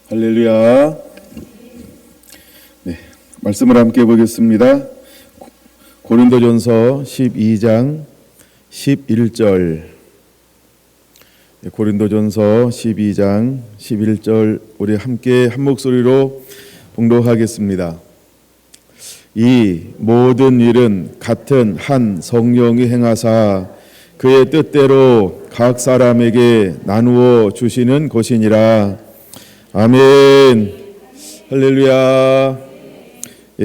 할렐루야. 네, 말씀을 함께 보겠습니다. 고린도전서 12장 11절. 고린도전서 12장 11절 우리 함께 한 목소리로 봉독하겠습니다. 이 모든 일은 같은 한 성령이 행하사 그의 뜻대로 각 사람에게 나누어 주시는 것이니라. 아멘. 할렐루야.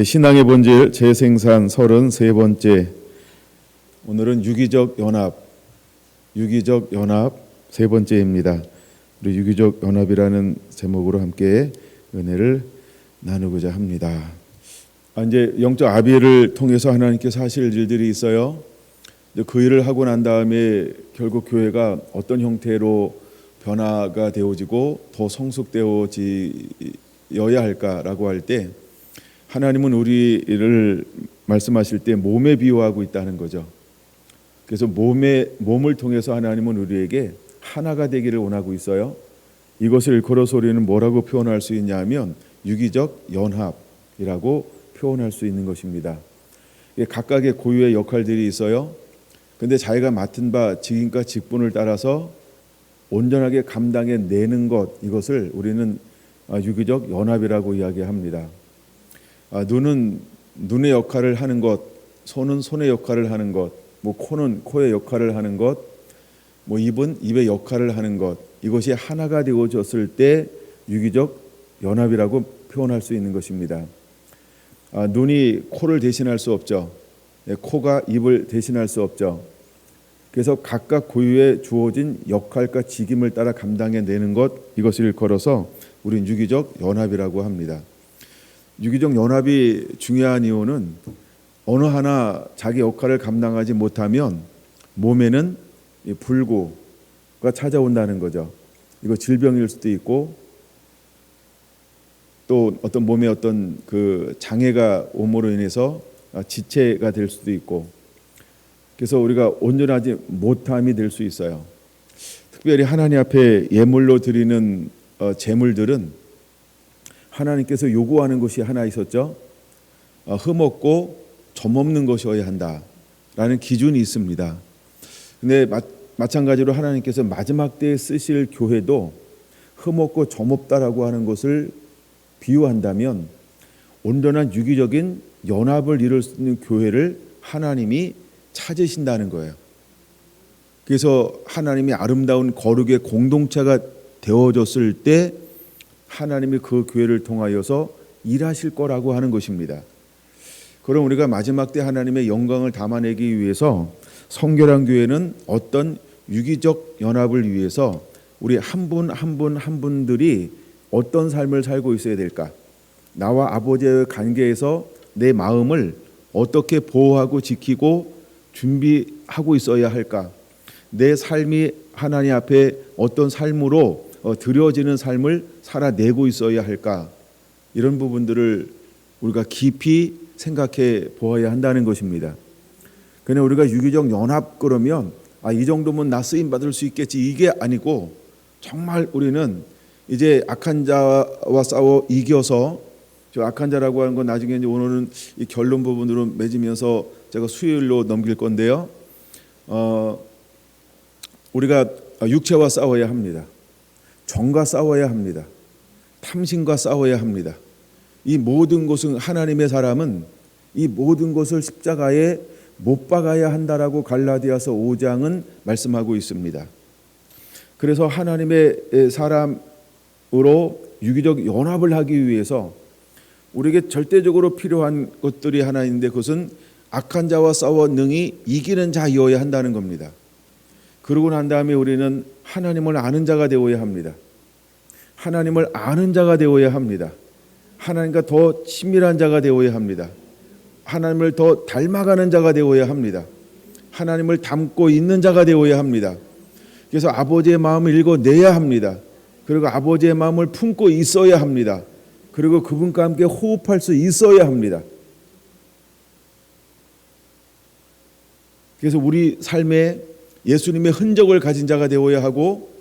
신앙의 본질 재생산 33번째. 오늘은 유기적 연합 세 번째입니다. 우리 유기적 연합이라는 제목으로 함께 은혜를 나누고자 합니다. 이제 영적 아비를 통해서 하나님께서 하실 일들이 있어요. 그 일을 하고 난 다음에 결국 교회가 어떤 형태로 변화가 되어지고 더 성숙되어져야 할까라고 할 때 하나님은 우리를 말씀하실 때 몸에 비유하고 있다는 거죠. 그래서 몸을 통해서 하나님은 우리에게 하나가 되기를 원하고 있어요. 이것을 일컬어서 우리는 뭐라고 표현할 수 있냐면 유기적 연합이라고 표현할 수 있는 것입니다. 각각의 고유의 역할들이 있어요. 근데 자기가 맡은 바 직임과 직분을 따라서 온전하게 감당해내는 것, 이것을 우리는 유기적 연합이라고 이야기합니다. 눈은 눈의 역할을 하는 것, 손은 손의 역할을 하는 것, 코는 코의 역할을 하는 것, 입은 입의 역할을 하는 것, 이것이 하나가 되어졌을 때 유기적 연합이라고 표현할 수 있는 것입니다. 눈이 코를 대신할 수 없죠. 코가 입을 대신할 수 없죠. 그래서 각각 고유의 주어진 역할과 직임을 따라 감당해내는 것, 이것을 일컬어서 우리는 유기적 연합이라고 합니다. 유기적 연합이 중요한 이유는 어느 하나 자기 역할을 감당하지 못하면 몸에는 불구가 찾아온다는 거죠. 이거 질병일 수도 있고 또 어떤 몸에 어떤 그 장애가 옴으로 인해서 지체가 될 수도 있고, 그래서 우리가 온전하지 못함이 될 수 있어요. 특별히 하나님 앞에 예물로 드리는 제물들은 하나님께서 요구하는 것이 하나 있었죠. 흠없고 점없는 것이어야 한다라는 기준이 있습니다. 근데 마찬가지로 하나님께서 마지막 때에 쓰실 교회도 흠없고 점없다라고 하는 것을 비유한다면 온전한 유기적인 연합을 이룰 수 있는 교회를 하나님이 찾으신다는 거예요. 그래서 하나님이 아름다운 거룩의 공동체가 되어졌을 때 하나님이 그 교회를 통하여서 일하실 거라고 하는 것입니다. 그럼 우리가 마지막 때 하나님의 영광을 담아내기 위해서 성결한 교회는 어떤 유기적 연합을 위해서 우리 한 분 한 분들이 어떤 삶을 살고 있어야 될까? 나와 아버지의 관계에서 내 마음을 어떻게 보호하고 지키고 준비하고 있어야 할까? 내 삶이 하나님 앞에 어떤 삶으로 드려지는 삶을 살아내고 있어야 할까? 이런 부분들을 우리가 깊이 생각해 보아야 한다는 것입니다. 그냥 우리가 유기적 연합 그러면 이 정도면 나 쓰임 받을 수 있겠지, 이게 아니고 정말 우리는 이제 악한 자와 싸워 이겨서, 저 악한 자라고 하는 건 나중에 이제 오늘은 이 결론 부분으로 맺으면서 제가 수요일로 넘길 건데요. 우리가 육체와 싸워야 합니다. 정과 싸워야 합니다. 탐심과 싸워야 합니다. 이 모든 것은 하나님의 사람은 이 모든 것을 십자가에 못 박아야 한다라고 갈라디아서 5장은 말씀하고 있습니다. 그래서 하나님의 사람으로 유기적 연합을 하기 위해서 우리에게 절대적으로 필요한 것들이 하나 있는데, 그것은 악한 자와 싸워 능히 이기는 자여야 한다는 겁니다. 그러고 난 다음에 우리는 하나님을 아는 자가 되어야 합니다. 하나님을 아는 자가 되어야 합니다. 하나님과 더 친밀한 자가 되어야 합니다. 하나님을 더 닮아가는 자가 되어야 합니다. 하나님을 닮고 있는 자가 되어야 합니다. 그래서 아버지의 마음을 읽어내야 합니다. 그리고 아버지의 마음을 품고 있어야 합니다. 그리고 그분과 함께 호흡할 수 있어야 합니다. 그래서 우리 삶에 예수님의 흔적을 가진 자가 되어야 하고,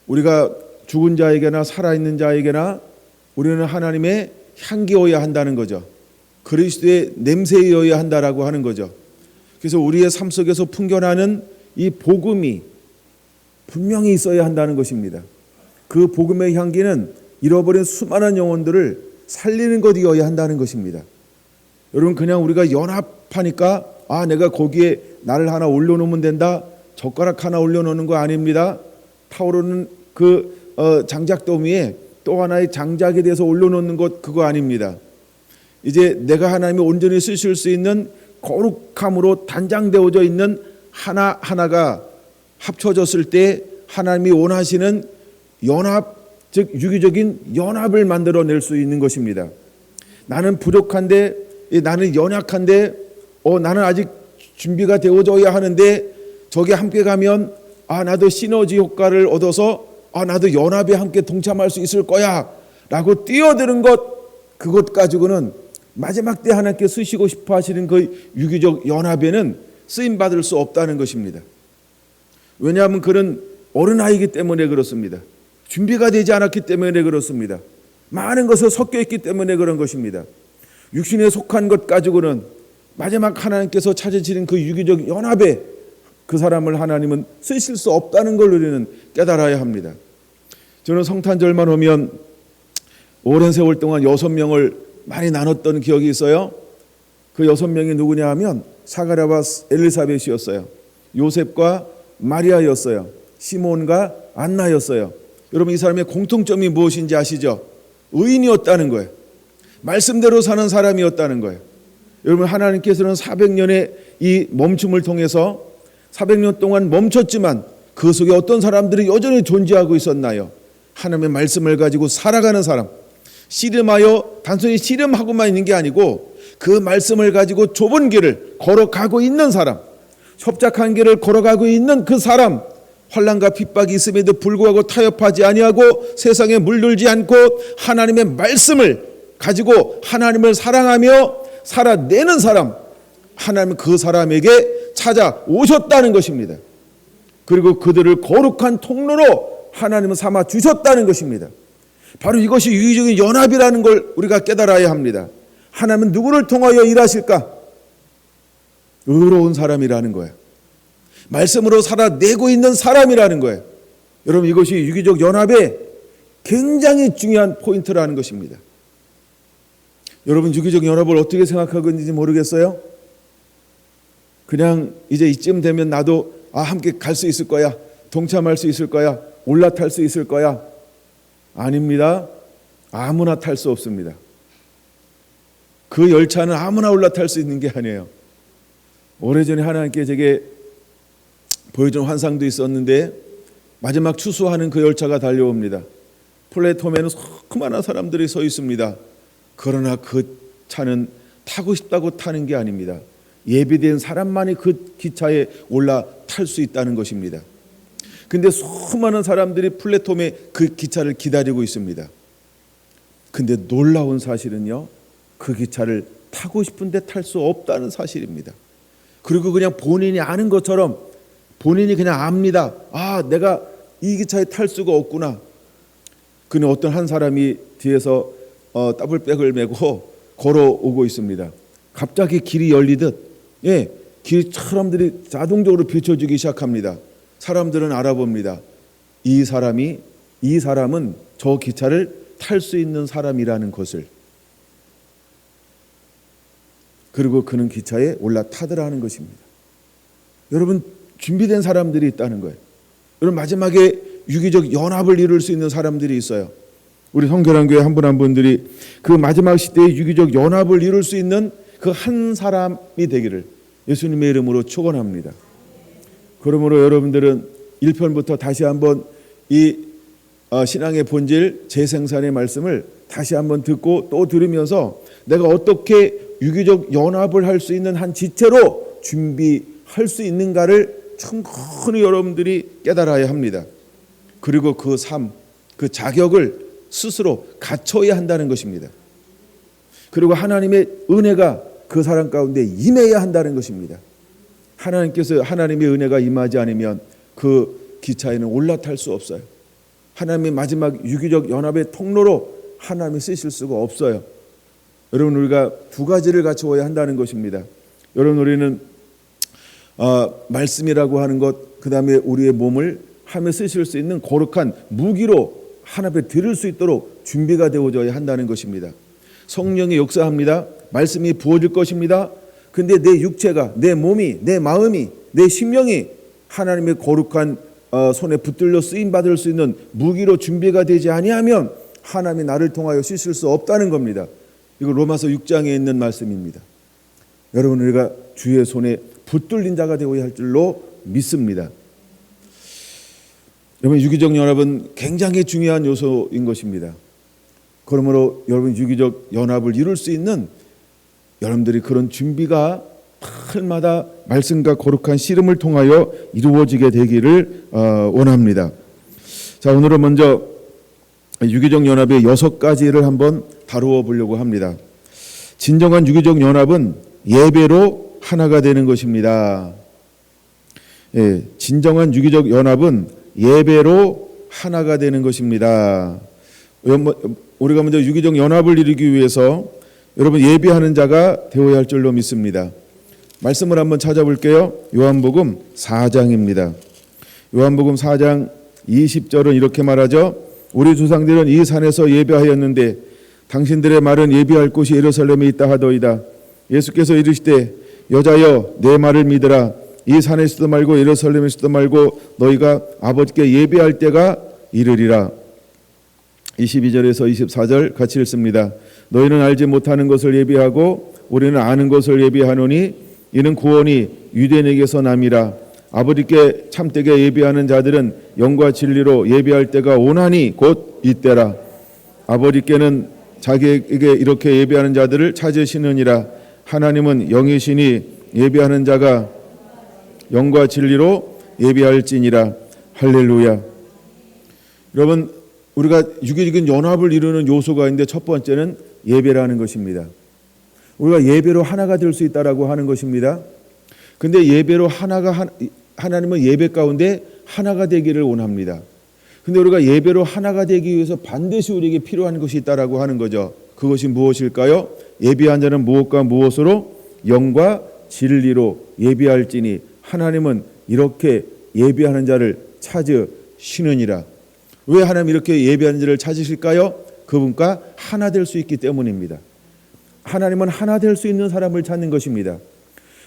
우리가 죽은 자에게나 살아있는 자에게나 우리는 하나님의 향기여야 한다는 거죠. 그리스도의 냄새여야 한다라고 하는 거죠. 그래서 우리의 삶 속에서 풍겨나는 이 복음이 분명히 있어야 한다는 것입니다. 그 복음의 향기는 잃어버린 수많은 영혼들을 살리는 것이어야 한다는 것입니다. 여러분, 그냥 우리가 연합하니까 내가 거기에 나를 하나 올려놓으면 된다, 젓가락 하나 올려놓는 거 아닙니다. 타오르는 그 장작더미에 또 하나의 장작에 대해서 올려놓는 것, 그거 아닙니다. 이제 내가 하나님이 온전히 쓰실 수 있는 거룩함으로 단장되어져 있는 하나하나가 합쳐졌을 때 하나님이 원하시는 연합, 즉 유기적인 연합을 만들어낼 수 있는 것입니다. 나는 부족한데, 나는 연약한데, 나는 아직 준비가 되어져야 하는데 저기 함께 가면 나도 시너지 효과를 얻어서 나도 연합에 함께 동참할 수 있을 거야 라고 뛰어드는 것, 그것 가지고는 마지막 때 하나님께 쓰시고 싶어 하시는 그 유기적 연합에는 쓰임받을 수 없다는 것입니다. 왜냐하면 그는 어린아이이기 때문에 그렇습니다. 준비가 되지 않았기 때문에 그렇습니다. 많은 것을 섞여 있기 때문에 그런 것입니다. 육신에 속한 것 가지고는 마지막 하나님께서 찾으시는 그 유기적 연합에 그 사람을 하나님은 쓰실 수 없다는 걸 우리는 깨달아야 합니다. 저는 성탄절만 오면 오랜 세월 동안 6명을 많이 나눴던 기억이 있어요. 그 6명이 누구냐 하면 사가랴와 엘리사벳이었어요. 요셉과 마리아였어요. 시몬과 안나였어요. 여러분, 이 사람의 공통점이 무엇인지 아시죠? 의인이었다는 거예요. 말씀대로 사는 사람이었다는 거예요. 여러분, 하나님께서는 400년의 이 멈춤을 통해서 400년 동안 멈췄지만 그 속에 어떤 사람들이 여전히 존재하고 있었나요? 하나님의 말씀을 가지고 살아가는 사람, 씨름하여 단순히 씨름하고만 있는 게 아니고 그 말씀을 가지고 좁은 길을 걸어가고 있는 사람, 협착한 길을 걸어가고 있는 그 사람, 환난과 핍박이 있음에도 불구하고 타협하지 아니하고 세상에 물들지 않고 하나님의 말씀을 가지고 하나님을 사랑하며 살아내는 사람, 하나님은 그 사람에게 찾아오셨다는 것입니다. 그리고 그들을 거룩한 통로로 하나님은 삼아 주셨다는 것입니다. 바로 이것이 유기적인 연합이라는 걸 우리가 깨달아야 합니다. 하나님은 누구를 통하여 일하실까? 의로운 사람이라는 거예요. 말씀으로 살아내고 있는 사람이라는 거예요. 여러분, 이것이 유기적 연합의 굉장히 중요한 포인트라는 것입니다. 여러분, 유기적 연합을 어떻게 생각하고 있는지 모르겠어요? 그냥 이제 이쯤 되면 나도 함께 갈 수 있을 거야, 동참할 수 있을 거야, 올라탈 수 있을 거야. 아닙니다. 아무나 탈 수 없습니다. 그 열차는 아무나 올라탈 수 있는 게 아니에요. 오래전에 하나님께 제게 보여준 환상도 있었는데 마지막 추수하는 그 열차가 달려옵니다. 플랫폼에는 수많은 사람들이 서 있습니다. 그러나 그 차는 타고 싶다고 타는 게 아닙니다. 예비된 사람만이 그 기차에 올라탈 수 있다는 것입니다. 근데 수많은 사람들이 플랫폼에 그 기차를 기다리고 있습니다. 근데 놀라운 사실은요, 그 기차를 타고 싶은데 탈 수 없다는 사실입니다. 그리고 그냥 본인이 아는 것처럼 본인이 그냥 압니다. 내가 이 기차에 탈 수가 없구나. 그는 어떤 한 사람이 뒤에서 더블백을 메고 걸어오고 있습니다. 갑자기 길이 열리듯 길 사람들이 자동적으로 비춰주기 시작합니다. 사람들은 알아봅니다. 이 사람은 저 기차를 탈 수 있는 사람이라는 것을. 그리고 그는 기차에 올라타더라는 것입니다. 여러분, 준비된 사람들이 있다는 거예요. 여러분, 마지막에 유기적 연합을 이룰 수 있는 사람들이 있어요. 우리 성결한교회 한 분 한 분들이 그 마지막 시대에 유기적 연합을 이룰 수 있는 그 한 사람이 되기를 예수님의 이름으로 축원합니다. 그러므로 여러분들은 1편부터 다시 한번 이 신앙의 본질 재생산의 말씀을 다시 한번 듣고 또 들으면서 내가 어떻게 유기적 연합을 할 수 있는 한 지체로 준비할 수 있는가를 충분히 여러분들이 깨달아야 합니다. 그리고 그 삶, 그 자격을 스스로 갖춰야 한다는 것입니다. 그리고 하나님의 은혜가 그 사람 가운데 임해야 한다는 것입니다. 하나님의 은혜가 임하지 않으면 그 기차에는 올라탈 수 없어요. 하나님의 마지막 유기적 연합의 통로로 하나님이 쓰실 수가 없어요. 여러분, 우리가 두 가지를 갖추어야 한다는 것입니다. 여러분, 우리는 말씀이라고 하는 것, 그 다음에 우리의 몸을 하며 쓰실 수 있는 거룩한 무기로 하나 앞에 드릴 수 있도록 준비가 되어져야 한다는 것입니다. 성령이 역사합니다. 말씀이 부어질 것입니다. 근데 내 육체가, 내 몸이, 내 마음이, 내 심령이 하나님의 거룩한 손에 붙들려 쓰임 받을 수 있는 무기로 준비가 되지 아니하면 하나님이 나를 통하여 쓰실 수 없다는 겁니다. 이거 로마서 6장에 있는 말씀입니다. 여러분, 우리가 주의 손에 붙들린 자가 되어야 할 줄로 믿습니다. 여러분, 유기적 연합은 굉장히 중요한 요소인 것입니다. 그러므로 여러분, 유기적 연합을 이룰 수 있는 여러분들이 그런 준비가 날마다 말씀과 거룩한 씨름을 통하여 이루어지게 되기를 원합니다. 자, 오늘은 먼저 유기적 연합의 6가지를 한번 다루어 보려고 합니다. 진정한 유기적 연합은 예배로 하나가 되는 것입니다. 예, 진정한 유기적 연합은 예배로 하나가 되는 것입니다. 우리가 먼저 유기적 연합을 이루기 위해서 여러분 예배하는 자가 되어야 할 줄로 믿습니다. 말씀을 한번 찾아볼게요. 요한복음 4장입니다. 요한복음 4장 20절은 이렇게 말하죠. 우리 조상들은 이 산에서 예배하였는데 당신들의 말은 예배할 곳이 예루살렘에 있다 하더이다. 예수께서 이르시되 여자여 내 말을 믿으라. 이 산에서도 말고 예루살렘에서도 말고 너희가 아버지께 예배할 때가 이르리라. 22절에서 24절 같이 읽습니다. 너희는 알지 못하는 것을 예배하고 우리는 아는 것을 예배하노니 이는 구원이 유대인에게서 남이라. 아버지께 참되게 예배하는 자들은 영과 진리로 예배할 때가 오나니 곧 이때라. 아버지께는 자기에게 이렇게 예배하는 자들을 찾으시느니라. 하나님은 영이시니 예배하는 자가 영과 진리로 예배할지니라. 할렐루야. 여러분, 우리가 유기적인 연합을 이루는 요소가 있는데 첫 번째는 예배라는 것입니다. 우리가 예배로 하나가 될 수 있다라고 하는 것입니다. 근데 예배로 하나님은 예배 가운데 하나가 되기를 원합니다. 근데 우리가 예배로 하나가 되기 위해서 반드시 우리에게 필요한 것이 있다라고 하는 거죠. 그것이 무엇일까요? 예배한 자는 무엇과 무엇으로? 영과 진리로 예배할지니 하나님은 이렇게 예배하는 자를 찾으시느니라. 왜 하나님 이렇게 예배하는 자를 찾으실까요? 그분과 하나 될 수 있기 때문입니다. 하나님은 하나 될 수 있는 사람을 찾는 것입니다.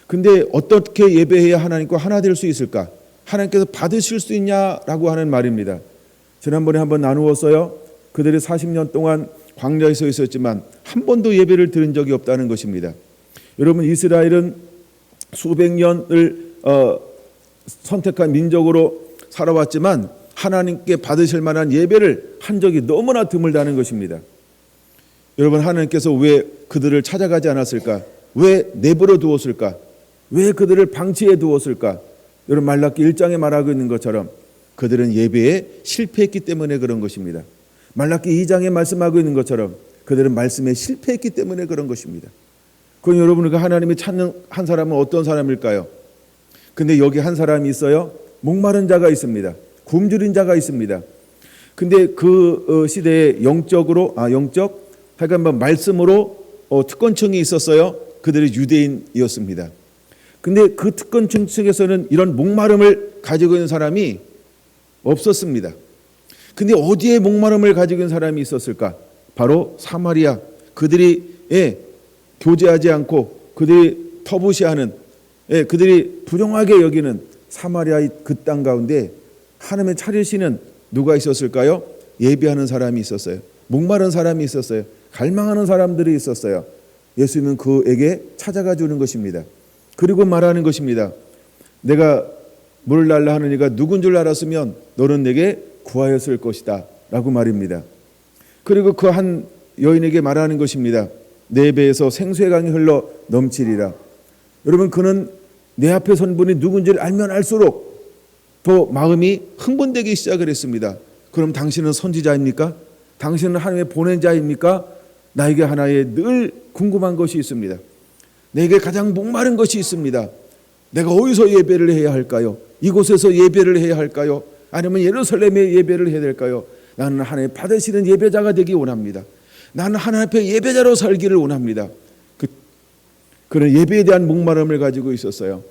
근데 어떻게 예배해야 하나님과 하나 될 수 있을까? 하나님께서 받으실 수 있냐라고 하는 말입니다. 지난번에 한번 나누었어요. 그들이 40년 동안 광야에서 있었지만 한 번도 예배를 드린 적이 없다는 것입니다. 여러분, 이스라엘은 수백 년을 선택한 민족으로 살아왔지만 하나님께 받으실 만한 예배를 한 적이 너무나 드물다는 것입니다. 여러분, 하나님께서 왜 그들을 찾아가지 않았을까? 왜 내버려 두었을까? 왜 그들을 방치해 두었을까? 여러분, 말라기 1장에 말하고 있는 것처럼 그들은 예배에 실패했기 때문에 그런 것입니다. 말라기 2장에 말씀하고 있는 것처럼 그들은 말씀에 실패했기 때문에 그런 것입니다. 그럼 여러분, 하나님이 찾는 한 사람은 어떤 사람일까요? 근데 여기 한 사람이 있어요. 목마른 자가 있습니다. 굶주린 자가 있습니다. 근데 그 시대에 하여간 말씀으로 특권층이 있었어요. 그들이 유대인이었습니다. 근데 그 특권층 측에서는 이런 목마름을 가지고 있는 사람이 없었습니다. 근데 어디에 목마름을 가지고 있는 사람이 있었을까? 바로 사마리아. 그들이 교제하지 않고 그들이 터부시하는, 그들이 부정하게 여기는 사마리아의 그 땅 가운데 하나님의 차리시는 누가 있었을까요? 예배하는 사람이 있었어요. 목마른 사람이 있었어요. 갈망하는 사람들이 있었어요. 예수님은 그에게 찾아가 주는 것입니다. 그리고 말하는 것입니다. 내가 물을 달라 하는 이가 누군 줄 알았으면 너는 내게 구하였을 것이다 라고 말입니다. 그리고 그 한 여인에게 말하는 것입니다. 내 배에서 생수의 강이 흘러 넘치리라. 여러분, 그는 내 앞에 선 분이 누군지를 알면 알수록 더 마음이 흥분되기 시작을 했습니다. 그럼 당신은 선지자입니까? 당신은 하나님의 보낸 자입니까? 나에게 하나의 늘 궁금한 것이 있습니다. 내게 가장 목마른 것이 있습니다. 내가 어디서 예배를 해야 할까요? 이곳에서 예배를 해야 할까요? 아니면 예루살렘에 예배를 해야 될까요? 나는 하나님 받으시는 예배자가 되기 원합니다. 나는 하나님 앞에 예배자로 살기를 원합니다. 그런 예배에 대한 목마름을 가지고 있었어요.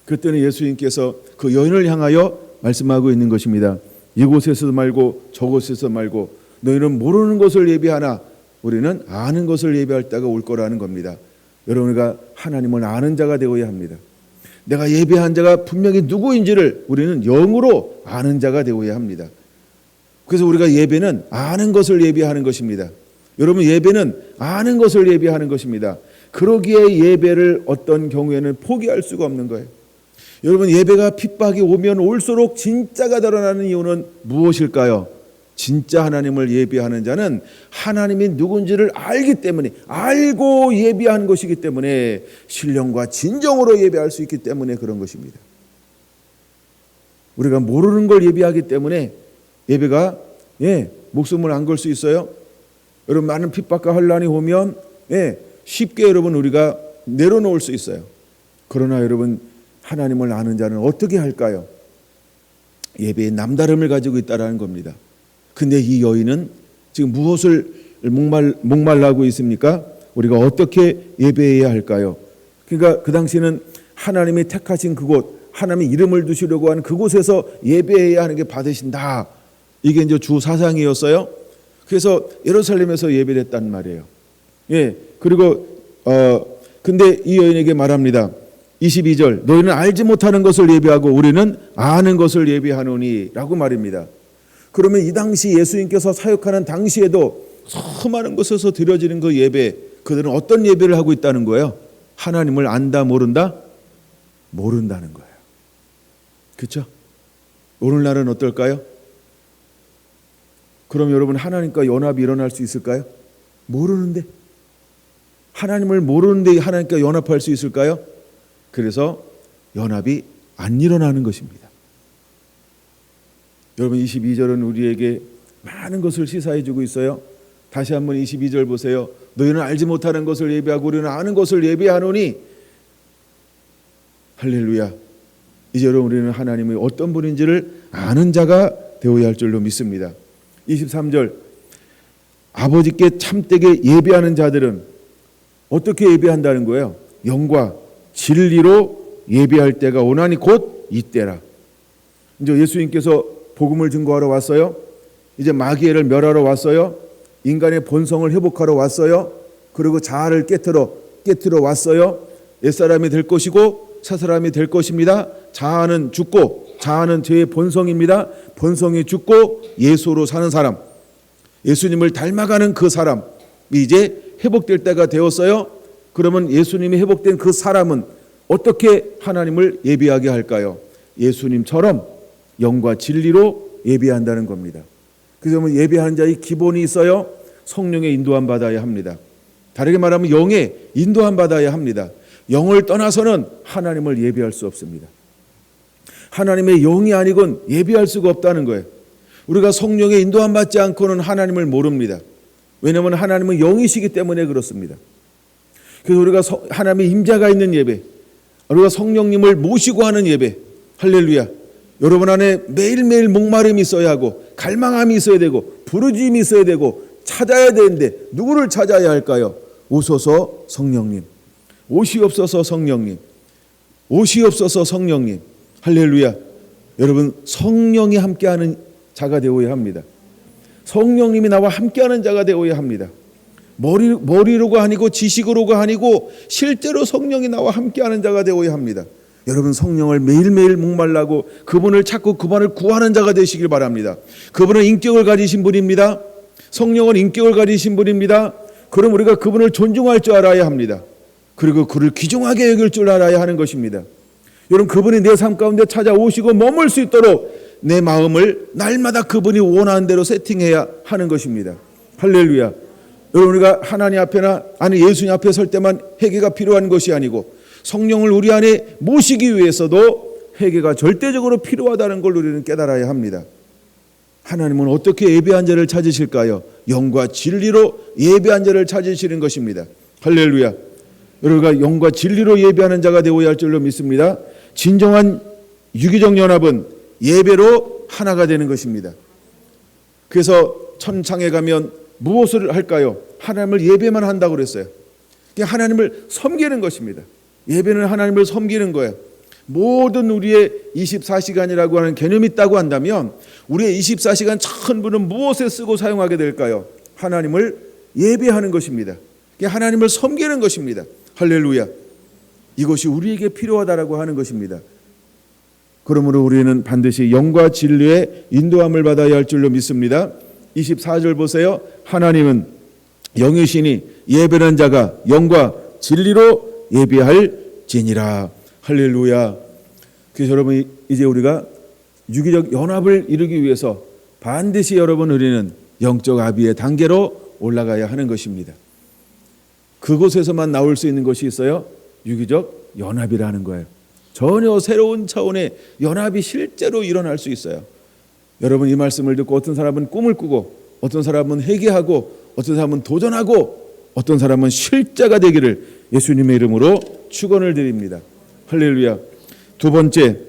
그때는 예수님께서 그 여인을 향하여 말씀하고 있는 것입니다. 이곳에서 말고 저곳에서 말고 너희는 모르는 것을 예배하나 우리는 아는 것을 예배할 때가 올 거라는 겁니다. 여러분과 하나님을 아는 자가 되어야 합니다. 내가 예배한 자가 분명히 누구인지를 우리는 영으로 아는 자가 되어야 합니다. 그래서 우리가 예배는 아는 것을 예배하는 것입니다. 여러분, 예배는 아는 것을 예배하는 것입니다. 그러기에 예배를 어떤 경우에는 포기할 수가 없는 거예요. 여러분, 예배가 핍박이 오면 올수록 진짜가 드러나는 이유는 무엇일까요? 진짜 하나님을 예배하는 자는 하나님이 누군지를 알기 때문에, 알고 예배하는 것이기 때문에, 신령과 진정으로 예배할 수 있기 때문에 그런 것입니다. 우리가 모르는 걸 예배하기 때문에 예배가 목숨을 안 걸 수 있어요. 여러분, 많은 핍박과 혼란이 오면 쉽게 여러분 우리가 내려놓을 수 있어요. 그러나 여러분, 하나님을 아는 자는 어떻게 할까요? 예배의 남다름을 가지고 있다라는 겁니다. 근데 이 여인은 지금 무엇을 목말라고 있습니까? 우리가 어떻게 예배해야 할까요? 그러니까 그 당시에는 하나님이 택하신 그곳, 하나님의 이름을 두시려고 하는 그곳에서 예배해야 하는 게 받으신다. 이게 이제 주 사상이었어요. 그래서 예루살렘에서 예배를 했단 말이에요. 그리고 근데 이 여인에게 말합니다. 22절, 너희는 알지 못하는 것을 예배하고 우리는 아는 것을 예배하노니 라고 말입니다. 그러면 이 당시 예수님께서 사역하는 당시에도 수많은 곳에서 드려지는 그 예배, 그들은 어떤 예배를 하고 있다는 거예요? 하나님을 안다, 모른다? 모른다는 거예요. 그렇죠? 오늘날은 어떨까요? 그럼 여러분, 하나님과 연합이 일어날 수 있을까요? 모르는데, 하나님을 모르는데 하나님과 연합할 수 있을까요? 그래서 연합이 안 일어나는 것입니다. 여러분, 22절은 우리에게 많은 것을 시사해 주고 있어요. 다시 한번 22절 보세요. 너희는 알지 못하는 것을 예배하고 우리는 아는 것을 예배하노니. 할렐루야. 이제 여러분, 우리는 하나님이 어떤 분인지를 아는 자가 되어야 할 줄로 믿습니다. 23절, 아버지께 참되게 예배하는 자들은 어떻게 예배한다는 거예요? 영과 진리로 예배할 때가 오나니 곧 이때라. 이제 예수님께서 복음을 증거하러 왔어요. 이제 마귀를 멸하러 왔어요. 인간의 본성을 회복하러 왔어요. 그리고 자아를 깨트려 왔어요. 옛사람이 될 것이고 새사람이 될 것입니다. 자아는 죽고, 자아는 죄의 본성입니다. 본성이 죽고 예수로 사는 사람, 예수님을 닮아가는 그 사람이 이제 회복될 때가 되었어요. 그러면 예수님이 회복된 그 사람은 어떻게 하나님을 예배하게 할까요? 예수님처럼 영과 진리로 예배한다는 겁니다. 그래서 예배하는 자의 기본이 있어요. 성령의 인도함 받아야 합니다. 다르게 말하면 영의 인도함 받아야 합니다. 영을 떠나서는 하나님을 예배할 수 없습니다. 하나님의 영이 아니곤 예배할 수가 없다는 거예요. 우리가 성령의 인도함 받지 않고는 하나님을 모릅니다. 왜냐하면 하나님은 영이시기 때문에 그렇습니다. 그래서 우리가 하나님의 임재가 있는 예배, 우리가 성령님을 모시고 하는 예배, 할렐루야. 여러분 안에 매일매일 목마름이 있어야 하고 갈망함이 있어야 되고 부르짖음이 있어야 되고 찾아야 되는데 누구를 찾아야 할까요? 오소서 성령님, 오시옵소서 성령님, 오시옵소서 성령님. 할렐루야. 여러분, 성령이 함께하는 자가 되어야 합니다. 성령님이 나와 함께하는 자가 되어야 합니다. 머리로가 아니고 지식으로가 아니고 실제로 성령이 나와 함께하는 자가 되어야 합니다. 여러분, 성령을 매일매일 목말라고 그분을 찾고 그분을 구하는 자가 되시길 바랍니다. 그분은 인격을 가지신 분입니다. 성령은 인격을 가지신 분입니다. 그럼 우리가 그분을 존중할 줄 알아야 합니다. 그리고 그를 귀중하게 여길 줄 알아야 하는 것입니다. 여러분, 그분이 내 삶 가운데 찾아오시고 머물 수 있도록 내 마음을 날마다 그분이 원하는 대로 세팅해야 하는 것입니다. 할렐루야. 여러분, 우리가 하나님 앞에나 아니 예수님 앞에 설 때만 회개가 필요한 것이 아니고 성령을 우리 안에 모시기 위해서도 회개가 절대적으로 필요하다는 걸 우리는 깨달아야 합니다. 하나님은 어떻게 예배한 자를 찾으실까요? 영과 진리로 예배한 자를 찾으시는 것입니다. 할렐루야. 여러분과 영과 진리로 예배하는 자가 되어야 할 줄로 믿습니다. 진정한 유기적 연합은 예배로 하나가 되는 것입니다. 그래서 천창에 가면 무엇을 할까요? 하나님을 예배만 한다고 그랬어요. 그냥 하나님을 섬기는 것입니다. 예배는 하나님을 섬기는 거예요. 모든 우리의 24시간이라고 하는 개념이 있다고 한다면 우리의 24시간 전부는 무엇에 쓰고 사용하게 될까요? 하나님을 예배하는 것입니다. 하나님을 섬기는 것입니다. 할렐루야. 이것이 우리에게 필요하다라고 하는 것입니다. 그러므로 우리는 반드시 영과 진리의 인도함을 받아야 할 줄로 믿습니다. 24절 보세요. 하나님은 영이시니 예배하는 자가 영과 진리로 예배할지니라. 할렐루야. 그래서 여러분, 이제 우리가 유기적 연합을 이루기 위해서 반드시 여러분 우리는 영적 아비의 단계로 올라가야 하는 것입니다. 그곳에서만 나올 수 있는 것이 있어요. 유기적 연합이라는 거예요. 전혀 새로운 차원의 연합이 실제로 일어날 수 있어요. 여러분, 이 말씀을 듣고 어떤 사람은 꿈을 꾸고, 어떤 사람은 회개하고, 어떤 사람은 도전하고, 어떤 사람은 실제가 되기를 예수님의 이름으로 축원을 드립니다. 할렐루야. 두 번째,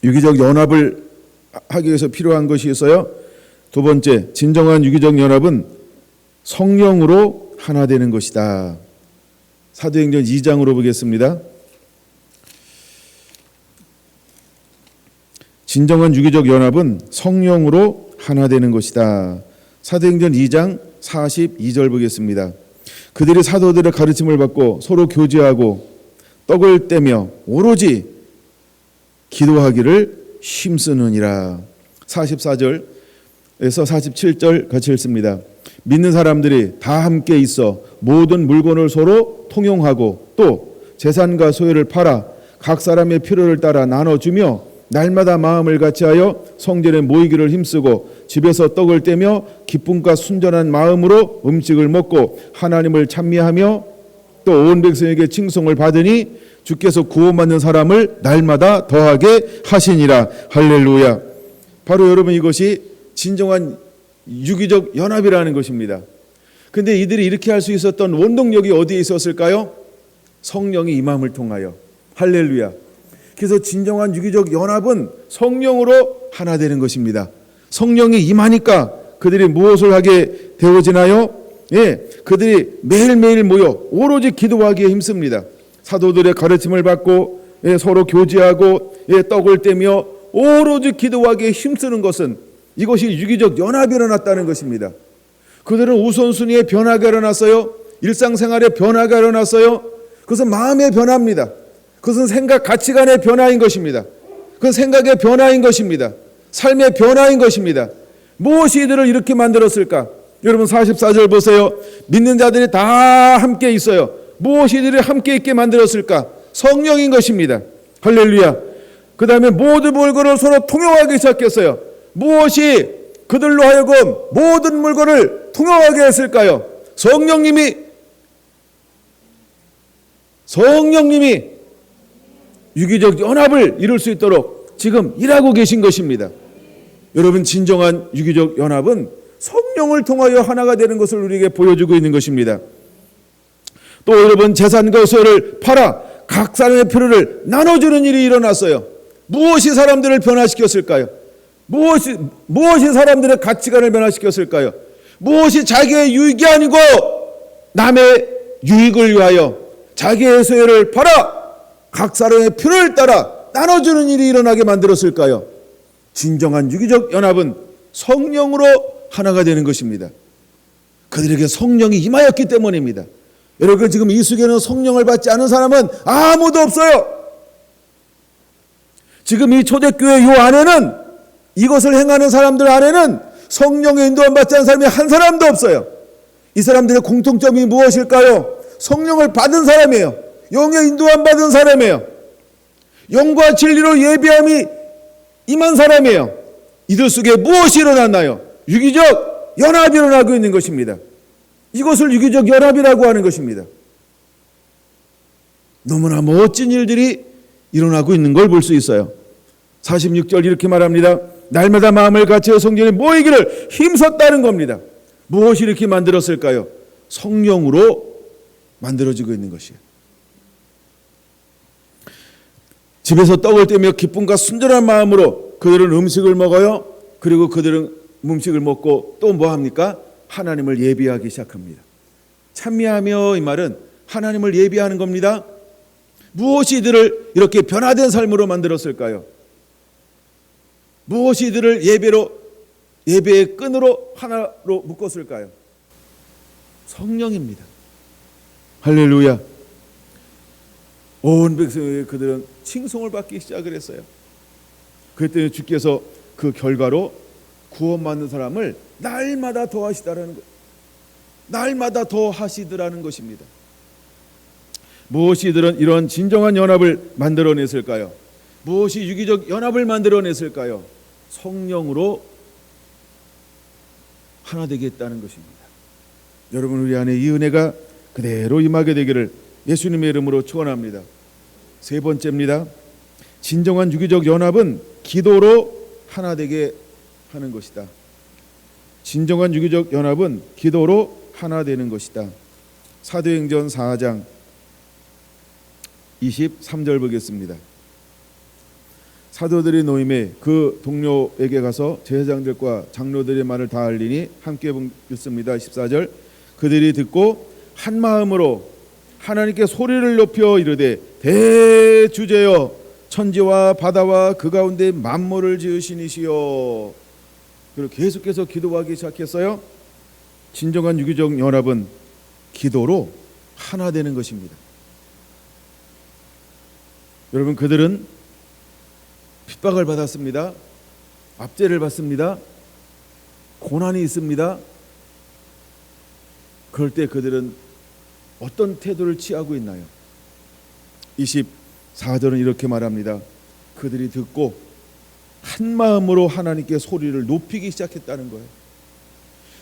유기적 연합을 하기 위해서 필요한 것이 있어요. 두 번째, 진정한 유기적 연합은 성령으로 하나 되는 것이다. 사도행전 2장으로 보겠습니다. 진정한 유기적 연합은 성령으로 하나 되는 것이다. 사도행전 2장 42절 보겠습니다. 그들이 사도들의 가르침을 받고 서로 교제하고 떡을 떼며 오로지 기도하기를 힘쓰느니라. 44절에서 47절 같이 읽습니다. 믿는 사람들이 다 함께 있어 모든 물건을 서로 통용하고 또 재산과 소유를 팔아 각 사람의 필요를 따라 나눠주며 날마다 마음을 같이하여 성전에 모이기를 힘쓰고 집에서 떡을 떼며 기쁨과 순전한 마음으로 음식을 먹고 하나님을 찬미하며 또 온 백성에게 칭송을 받으니 주께서 구원받는 사람을 날마다 더하게 하시니라. 할렐루야. 바로 여러분, 이것이 진정한 유기적 연합이라는 것입니다. 근데 이들이 이렇게 할 수 있었던 원동력이 어디에 있었을까요? 성령이 임함을 통하여. 할렐루야. 그래서 진정한 유기적 연합은 성령으로 하나 되는 것입니다. 성령이 임하니까 그들이 무엇을 하게 되어지나요? 그들이 매일매일 모여 오로지 기도하기에 힘씁니다. 사도들의 가르침을 받고 서로 교제하고 떡을 떼며 오로지 기도하기에 힘쓰는 것은 이것이 유기적 연합이 일어났다는 것입니다. 그들은 우선순위의 변화가 일어났어요. 일상생활의 변화가 일어났어요. 그것은 마음의 변화입니다. 그것은 생각, 가치관의 변화인 것입니다. 그건 생각의 변화인 것입니다. 삶의 변화인 것입니다. 무엇이 이들을 이렇게 만들었을까? 여러분 44절 보세요. 믿는 자들이 다 함께 있어요. 무엇이 이들을 함께 있게 만들었을까? 성령인 것입니다. 할렐루야. 그 다음에 모든 물건을 서로 통용하기 시작했어요. 무엇이 그들로 하여금 모든 물건을 통용하게 했을까요? 성령님이 유기적 연합을 이룰 수 있도록 지금 일하고 계신 것입니다. 여러분, 진정한 유기적 연합은 성령을 통하여 하나가 되는 것을 우리에게 보여주고 있는 것입니다. 또 여러분, 재산과 소유를 팔아 각 사람의 필요를 나눠주는 일이 일어났어요. 무엇이 사람들을 변화시켰을까요? 무엇이 사람들의 가치관을 변화시켰을까요? 무엇이 자기의 유익이 아니고 남의 유익을 위하여 자기의 소유를 팔아 각 사람의 필요를 따라 나눠주는 일이 일어나게 만들었을까요? 진정한 유기적 연합은 성령으로 하나가 되는 것입니다. 그들에게 성령이 임하였기 때문입니다. 여러분, 지금 이 속에는 성령을 받지 않은 사람은 아무도 없어요. 지금 이 초대교회 요 안에는, 이것을 행하는 사람들 안에는 성령의 인도함 받지 않은 사람이 한 사람도 없어요. 이 사람들의 공통점이 무엇일까요? 성령을 받은 사람이에요. 영의 인도함 받은 사람이에요. 영과 진리로 예배함이 임한 사람이에요. 이들 속에 무엇이 일어났나요? 유기적 연합이 일어나고 있는 것입니다. 이것을 유기적 연합이라고 하는 것입니다. 너무나 멋진 일들이 일어나고 있는 걸 볼 수 있어요. 46절 이렇게 말합니다. 날마다 마음을 같이하여 성전에 모이기를 힘썼다는 겁니다. 무엇이 이렇게 만들었을까요? 성령으로 만들어지고 있는 것이에요. 집에서 떡을 떼며 기쁨과 순전한 마음으로 그들은 음식을 먹어요. 그리고 그들은 음식을 먹고 또 뭐 합니까? 하나님을 예비하기 시작합니다. 찬미하며 이 말은 하나님을 예비하는 겁니다. 무엇이 이들을 이렇게 변화된 삶으로 만들었을까요? 무엇이 이들을 예배의 끈으로 하나로 묶었을까요? 성령입니다. 할렐루야. 온 백성에게 그들은 칭송을 받기 시작을 했어요. 그랬더니 주께서 그 결과로 구원받는 사람을 날마다 더 하시더라는 것, 날마다 더 하시더라는 것입니다. 무엇이 이들은 이런 진정한 연합을 만들어냈을까요? 무엇이 유기적 연합을 만들어냈을까요? 성령으로 하나 되게 했다는 것입니다. 여러분, 우리 안에 이 은혜가 그대로 임하게 되기를 예수님의 이름으로 축원합니다. 세 번째입니다. 진정한 유기적 연합은 기도로 하나 되게 하는 것이다. 진정한 유기적 연합은 기도로 하나 되는 것이다. 사도행전 4장 23절 보겠습니다. 사도들이 노임에 그 동료에게 가서 제사장들과 장로들의 말을 다 알리니 함께 읽습니다. 14절. 그들이 듣고 한 마음으로 하나님께 소리를 높여 이르되 대주제여 천지와 바다와 그 가운데 만물을 지으신 이시여. 그리고 계속해서 기도하기 시작했어요. 진정한 유기적 연합은 기도로 하나 되는 것입니다. 여러분, 그들은 핍박을 받았습니다. 압제를 받습니다. 고난이 있습니다. 그럴 때 그들은 어떤 태도를 취하고 있나요? 24절은 이렇게 말합니다. 그들이 듣고 한 마음으로 하나님께 소리를 높이기 시작했다는 거예요.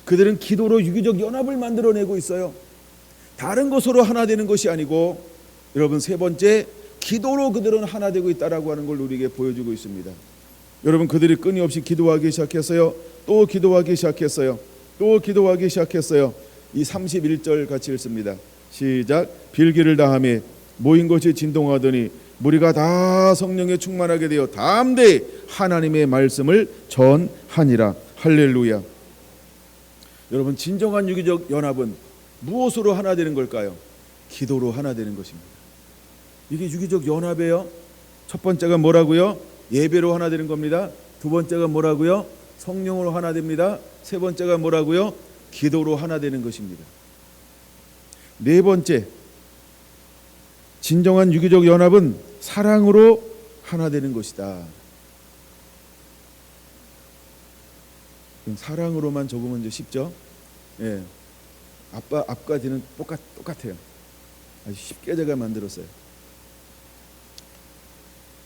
그들은 기도로 유기적 연합을 만들어내고 있어요. 다른 것으로 하나 되는 것이 아니고, 여러분, 세 번째, 기도로 그들은 하나 되고 있다라고 하는 걸 우리에게 보여주고 있습니다. 여러분, 그들이 끊임없이 기도하기 시작했어요. 또 기도하기 시작했어요. 또 기도하기 시작했어요. 이 31절 같이 읽습니다. 시작. 빌기를 다하며 모인 것이 진동하더니 무리가 다 성령에 충만하게 되어 담대히 하나님의 말씀을 전하니라. 할렐루야. 여러분, 진정한 유기적 연합은 무엇으로 하나 되는 걸까요? 기도로 하나 되는 것입니다. 이게 유기적 연합이에요. 첫 번째가 뭐라고요? 예배로 하나 되는 겁니다. 두 번째가 뭐라고요? 성령으로 하나 됩니다. 세 번째가 뭐라고요? 기도로 하나 되는 것입니다. 네 번째, 진정한 유기적 연합은 사랑으로 하나 되는 것이다. 사랑으로만 적으면 이제 쉽죠? 예. 앞과 뒤는 똑같아요. 아주 쉽게 제가 만들었어요.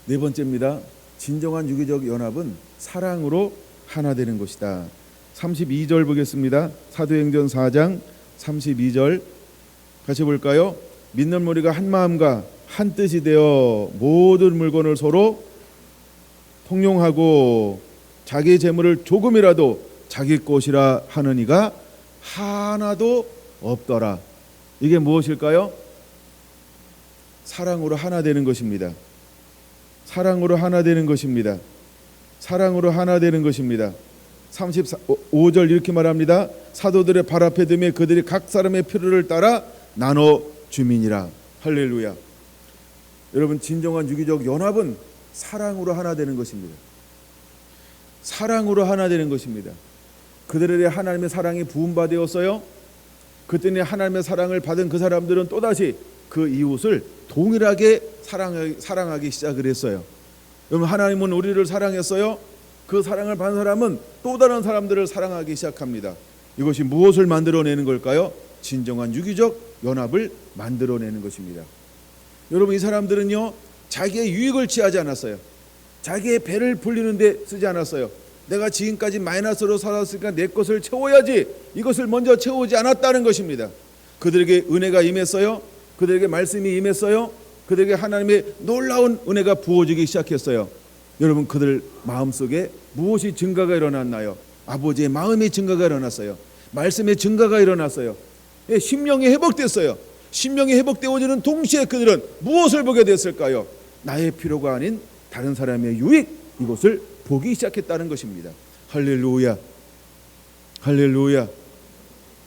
네 번째입니다. 진정한 유기적 연합은 사랑으로 하나 되는 것이다. 32절 보겠습니다. 사도행전 4장 32절 같이 볼까요? 믿는 무리가 한 마음과 한 뜻이 되어 모든 물건을 서로 통용하고 자기 재물을 조금이라도 자기 것이라 하는 이가 하나도 없더라. 이게 무엇일까요? 사랑으로 하나 되는 것입니다. 사랑으로 하나 되는 것입니다. 사랑으로 하나 되는 것입니다. 35절 이렇게 말합니다. 사도들의 발 앞에 둠에 그들이 각 사람의 필요를 따라 나눠 주민이라. 할렐루야. 여러분, 진정한 유기적 연합은 사랑으로 하나 되는 것입니다. 사랑으로 하나 되는 것입니다. 그들에게 하나님의 사랑이 부음받았어요. 그랬더니 하나님의 사랑을 받은 그 사람들은 또다시 그 이웃을 동일하게 사랑하기 시작을 했어요. 여러분, 하나님은 우리를 사랑했어요. 그 사랑을 받은 사람은 또 다른 사람들을 사랑하기 시작합니다. 이것이 무엇을 만들어내는 걸까요? 진정한 유기적 연합을 만들어내는 것입니다. 여러분, 이 사람들은요, 자기의 유익을 취하지 않았어요. 자기의 배를 불리는데 쓰지 않았어요. 내가 지금까지 마이너스로 살았으니까 내 것을 채워야지, 이것을 먼저 채우지 않았다는 것입니다. 그들에게 은혜가 임했어요. 그들에게 말씀이 임했어요. 그들에게 하나님의 놀라운 은혜가 부어지기 시작했어요. 여러분, 그들 마음속에 무엇이 증가가 일어났나요? 아버지의 마음의 증가가 일어났어요. 말씀의 증가가 일어났어요. 심령이 회복됐어요. 심령이 회복되어지는 동시에 그들은 무엇을 보게 됐을까요? 나의 필요가 아닌 다른 사람의 유익, 이것을 보기 시작했다는 것입니다. 할렐루야. 할렐루야.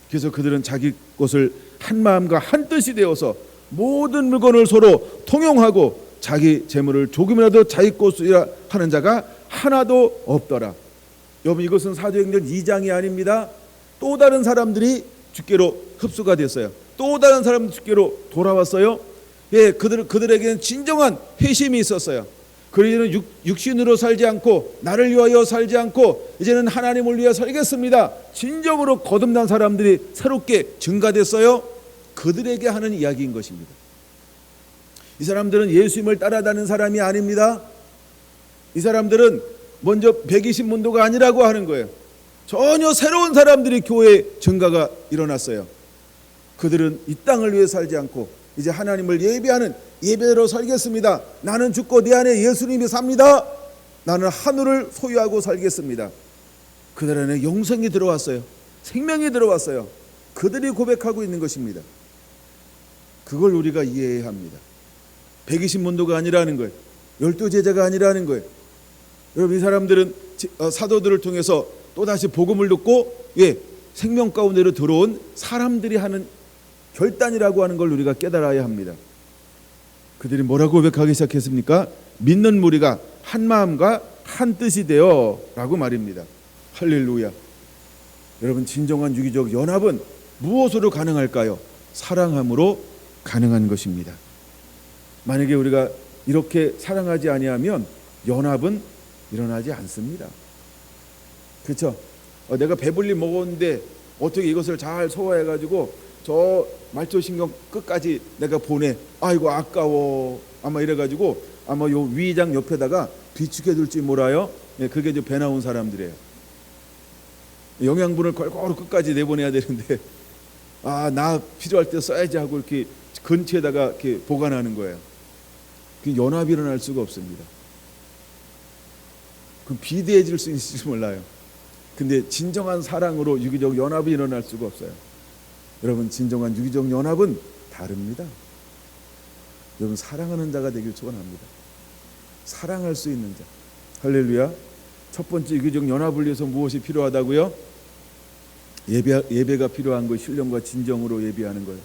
그래서 그들은 자기 것을 한 마음과 한 뜻이 되어서 모든 물건을 서로 통용하고 자기 재물을 조금이라도 자기 것이라 하는 자가 하나도 없더라. 여러분, 이것은 사도행전 2장이 아닙니다. 또 다른 사람들이 주께로 흡수가 됐어요. 또 다른 사람들 주께로 돌아왔어요. 예, 그들에게는 진정한 회심이 있었어요. 그들은 육신으로 살지 않고 나를 위하여 살지 않고 이제는 하나님을 위하여 살겠습니다. 진정으로 거듭난 사람들이 새롭게 증가됐어요. 그들에게 하는 이야기인 것입니다. 이 사람들은 예수님을 따라다니는 사람이 아닙니다. 이 사람들은 먼저 120문도가 아니라고 하는 거예요. 전혀 새로운 사람들이 교회에 증가가 일어났어요. 그들은 이 땅을 위해 살지 않고 이제 하나님을 예배하는 예배로 살겠습니다. 나는 죽고 내 안에 예수님이 삽니다. 나는 하늘을 소유하고 살겠습니다. 그들 안에 영생이 들어왔어요. 생명이 들어왔어요. 그들이 고백하고 있는 것입니다. 그걸 우리가 이해해야 합니다. 120문도가 아니라는 거예요. 12제자가 아니라는 거예요. 여러분, 이 사람들은 사도들을 통해서 또다시 복음을 듣고 생명 가운데로 들어온 사람들이 하는 결단이라고 하는 걸 우리가 깨달아야 합니다. 그들이 뭐라고 고백하기 시작했습니까? 믿는 무리가 한 마음과 한 뜻이 되어 라고 말입니다. 할렐루야. 여러분, 진정한 유기적 연합은 무엇으로 가능할까요? 사랑함으로 가능한 것입니다. 만약에 우리가 이렇게 사랑하지 아니하면 연합은 일어나지 않습니다. 그렇죠? 내가 배불리 먹었는데 어떻게 이것을 잘 소화해가지고 저 말초신경 끝까지 내가 보내. 아이고 아까워. 아마 이래가지고 아마 요 위장 옆에다가 비축해 둘지 몰라요. 그게 이제 배 나온 사람들이에요. 영양분을 골고루 끝까지 내보내야 되는데 나 필요할 때 써야지 하고 이렇게 근처에다가 이렇게 보관하는 거예요. 그 연합이 일어날 수가 없습니다. 그 비대해질 수 있을지 몰라요. 근데 진정한 사랑으로 유기적 연합이 일어날 수가 없어요. 여러분, 진정한 유기적 연합은 다릅니다. 여러분, 사랑하는 자가 되길 축원합니다. 사랑할 수 있는 자. 할렐루야. 첫 번째 유기적 연합을 위해서 무엇이 필요하다고요? 예배가 필요한 거예요. 신령과 진정으로 예배하는 거예요.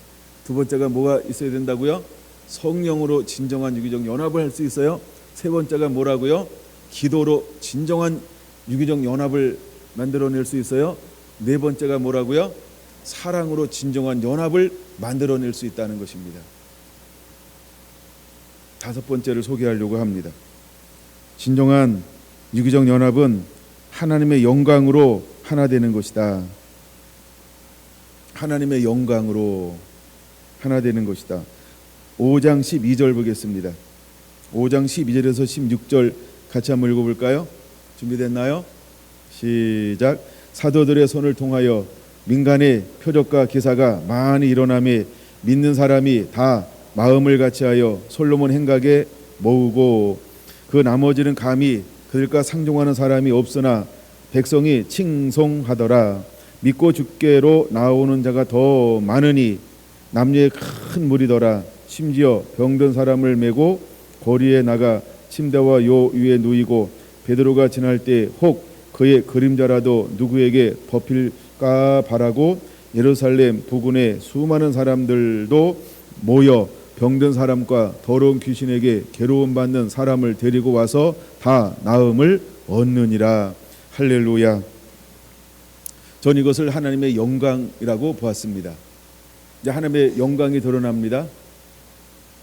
두 번째가 뭐가 있어야 된다고요? 성령으로 진정한 유기적 연합을 할 수 있어요. 세 번째가 뭐라고요? 기도로 진정한 유기적 연합을 만들어낼 수 있어요. 네 번째가 뭐라고요? 사랑으로 진정한 연합을 만들어낼 수 있다는 것입니다. 다섯 번째를 소개하려고 합니다. 진정한 유기적 연합은 하나님의 영광으로 하나 되는 것이다. 하나님의 영광으로 하나 되는 것이다. 5장 12절 보겠습니다. 5장 12절에서 16절 같이 한번 읽어볼까요? 준비됐나요? 시작. 사도들의 손을 통하여 민간의 표적과 기사가 많이 일어나며 믿는 사람이 다 마음을 같이하여 솔로몬 행각에 모으고 그 나머지는 감히 그들과 상종하는 사람이 없으나 백성이 칭송하더라. 믿고 주께로 나오는 자가 더 많으니 남녀의 큰 무리더라. 심지어 병든 사람을 메고 거리에 나가 침대와 요 위에 누이고 베드로가 지날 때 혹 그의 그림자라도 누구에게 벗길까 바라고 예루살렘 부근에 수많은 사람들도 모여 병든 사람과 더러운 귀신에게 괴로움 받는 사람을 데리고 와서 다 나음을 얻느니라. 할렐루야. 전 이것을 하나님의 영광이라고 보았습니다. 이제 하나님의 영광이 드러납니다.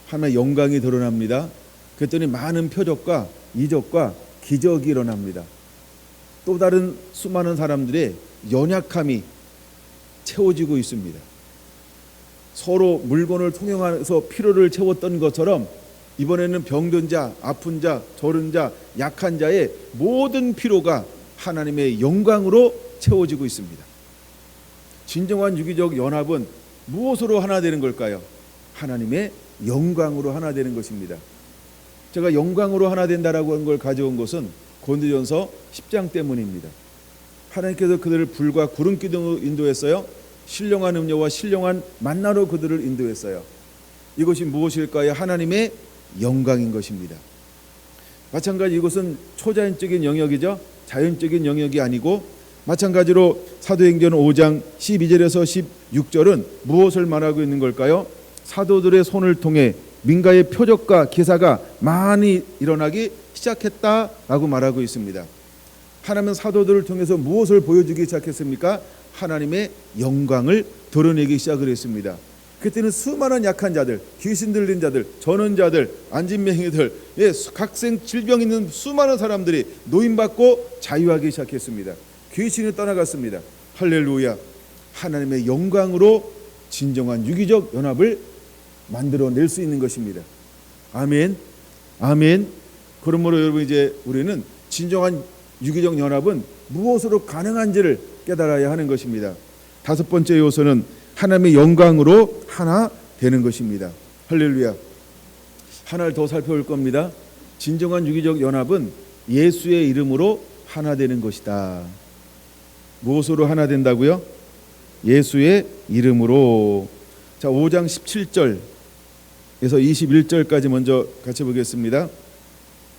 하나님의 영광이 드러납니다. 그랬더니 많은 표적과 이적과 기적이 일어납니다. 또 다른 수많은 사람들의 연약함이 채워지고 있습니다. 서로 물건을 통용해서 필요를 채웠던 것처럼 이번에는 병든 자, 아픈 자, 저른 자, 약한 자의 모든 필요가 하나님의 영광으로 채워지고 있습니다. 진정한 유기적 연합은 무엇으로 하나 되는 걸까요? 하나님의 영광으로 하나 되는 것입니다. 제가 영광으로 하나 된다라고 한 걸 가져온 것은 고린도전서 10장 때문입니다. 하나님께서 그들을 불과 구름 기둥으로 인도했어요. 신령한 음료와 신령한 만나로 그들을 인도했어요. 이것이 무엇일까요? 하나님의 영광인 것입니다. 마찬가지 이것은 초자연적인 영역이죠. 자연적인 영역이 아니고 마찬가지로 사도행전 5장 12절에서 16절은 무엇을 말하고 있는 걸까요? 사도들의 손을 통해 민가의 표적과 기사가 많이 일어나기 시작했다라고 말하고 있습니다. 하나님은 사도들을 통해서 무엇을 보여주기 시작했습니까? 하나님의 영광을 드러내기 시작을 했습니다. 그때는 수많은 약한 자들, 귀신 들린 자들, 전원자들, 안진뱅이들, 각생 질병 있는 수많은 사람들이 노임받고 자유하기 시작했습니다. 귀신이 떠나갔습니다. 할렐루야. 하나님의 영광으로 진정한 유기적 연합을 만들어낼 수 있는 것입니다. 아멘. 아멘. 그러므로 여러분, 이제 우리는 진정한 유기적 연합은 무엇으로 가능한지를 깨달아야 하는 것입니다. 다섯 번째 요소는 하나님의 영광으로 하나 되는 것입니다. 할렐루야. 하나를 더 살펴볼 겁니다. 진정한 유기적 연합은 예수의 이름으로 하나 되는 것이다. 무엇으로 하나 된다고요? 예수의 이름으로. 자, 5장 17절에서 21절까지 먼저 같이 보겠습니다.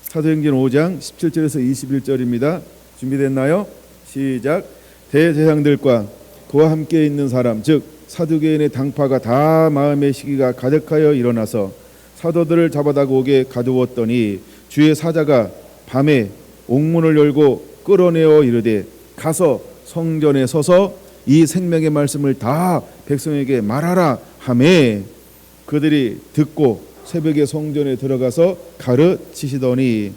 사도행전 5장 17절에서 21절입니다. 준비됐나요? 시작. 대제사장들과 그와 함께 있는 사람, 즉 사두개인의 당파가 다 마음의 시기가 가득하여 일어나서 사도들을 잡아다가 옥에 가두었더니 주의 사자가 밤에 옥문을 열고 끌어내어 이르되 가서 성전에 서서 이 생명의 말씀을 다 백성에게 말하라 하매 그들이 듣고 새벽에 성전에 들어가서 가르치시더니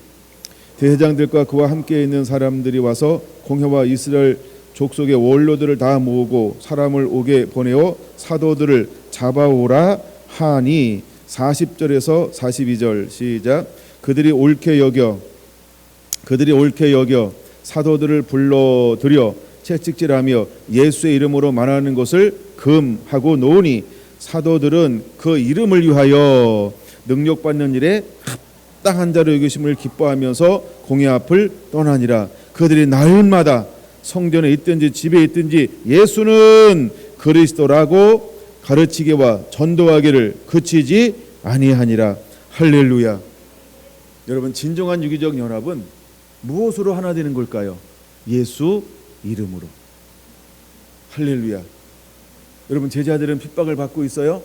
대제사장들과 그와 함께 있는 사람들이 와서 공회와 이스라엘 족속의 원로들을 다 모으고 사람을 옥에 보내어 사도들을 잡아오라 하니 40절에서 42절 시작. 그들이 옳게 여겨 사도들을 불러들여 채찍질하며 예수의 이름으로 말하는 것을 금하고 놓으니 사도들은 그 이름을 위하여 능력받는 일에 합당한 자로 여기심을 기뻐하면서 공회 앞을 떠나니라. 그들이 날마다 성전에 있든지 집에 있든지 예수는 그리스도라고 가르치기와 전도하기를 그치지 아니하니라. 할렐루야. 여러분, 진정한 유기적 연합은 무엇으로 하나 되는 걸까요? 예수 이름으로. 할렐루야. 여러분, 제자들은 핍박을 받고 있어요.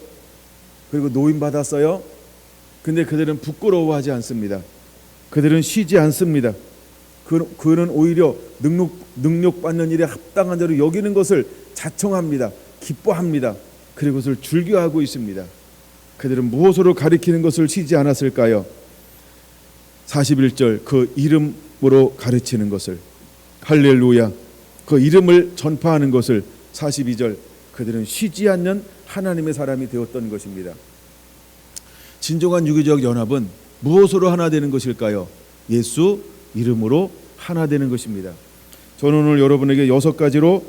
그리고 노임 받았어요. 근데 그들은 부끄러워하지 않습니다. 그들은 쉬지 않습니다. 그는 오히려 능력받는 일에 합당한 자로 여기는 것을 자청합니다. 기뻐합니다. 그리고 그것을 즐겨하고 있습니다. 그들은 무엇으로 가리키는 것을 쉬지 않았을까요? 41절, 그 이름으로 가르치는 것을. 할렐루야. 그 이름을 전파하는 것을. 42절, 그들은 쉬지 않는 하나님의 사람이 되었던 것입니다. 진정한 유기적 연합은 무엇으로 하나 되는 것일까요? 예수 이름으로 하나 되는 것입니다. 저는 오늘 여러분에게 6가지로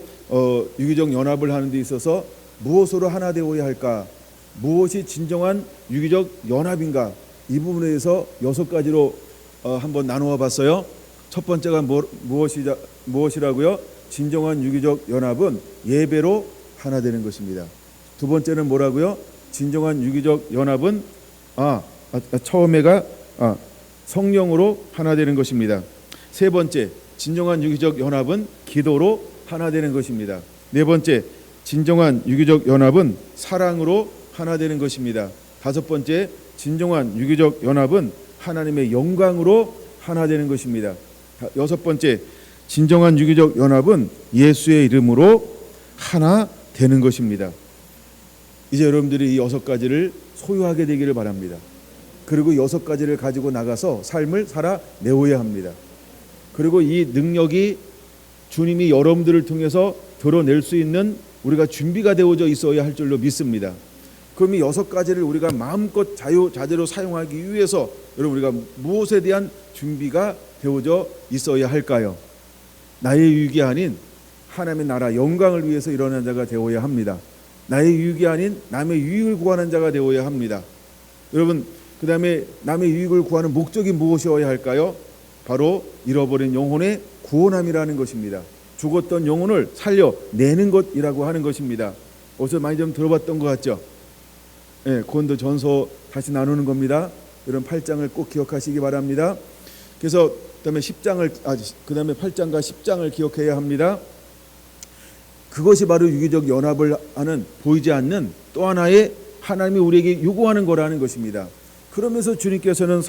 유기적 연합을 하는 데 있어서 무엇으로 하나 되어야 할까, 무엇이 진정한 유기적 연합인가, 이 부분에 대해서 6가지로 한번 나누어 봤어요. 첫 번째가 무엇이라고요? 진정한 유기적 연합은 예배로 하나 되는 것입니다. 두 번째는 뭐라고요? 진정한 유기적 연합은 처음에가 성령으로 하나 되는 것입니다. 세 번째, 진정한 유기적 연합은 기도로 하나 되는 것입니다. 네 번째, 진정한 유기적 연합은 사랑으로 하나 되는 것입니다. 다섯 번째, 진정한 유기적 연합은 하나님의 영광으로 하나 되는 것입니다. 여섯 번째, 진정한 유기적 연합은 예수의 이름으로 하나 되는 것입니다. 이제 여러분들이 이 6가지를 소유하게 되기를 바랍니다. 그리고 6가지를 가지고 나가서 삶을 살아내어야 합니다. 그리고 이 능력이 주님이 여러분들을 통해서 드러낼 수 있는 우리가 준비가 되어져 있어야 할 줄로 믿습니다. 그럼 이 6가지를 우리가 마음껏 자유자재로 사용하기 위해서 여러분, 우리가 무엇에 대한 준비가 되어져 있어야 할까요? 나의 유익이 아닌 하나님의 나라 영광을 위해서 일어난 자가 되어야 합니다. 나의 유익이 아닌 남의 유익을 구하는 자가 되어야 합니다. 여러분, 그 다음에 남의 유익을 구하는 목적이 무엇이어야 할까요? 바로 잃어버린 영혼의 구원함이라는 것입니다. 죽었던 영혼을 살려내는 것이라고 하는 것입니다. 어디서 많이 좀 들어봤던 것 같죠? 고린도 전서 다시 나누는 겁니다. 이런 8장을 꼭 기억하시기 바랍니다. 그래서 그다음에 8장과 10장을 기억해야 합니다. 그것이 바로 유기적 연합을 하는 보이지 않는 또 하나의 하나님이 우리에게 요구하는 거라는 것입니다. 그러면서 주님께서는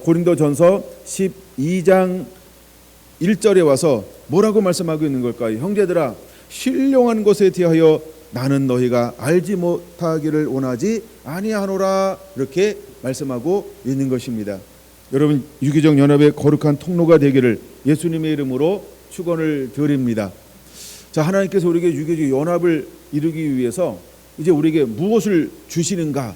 고린도전서 12장 1절에 와서 뭐라고 말씀하고 있는 걸까요? 형제들아, 신령한 것에 대하여 나는 너희가 알지 못하기를 원하지 아니하노라, 이렇게 말씀하고 있는 것입니다. 여러분, 유기적 연합의 거룩한 통로가 되기를 예수님의 이름으로 축원을 드립니다. 자, 하나님께서 우리에게 유기적 연합을 이루기 위해서 이제 우리에게 무엇을 주시는가?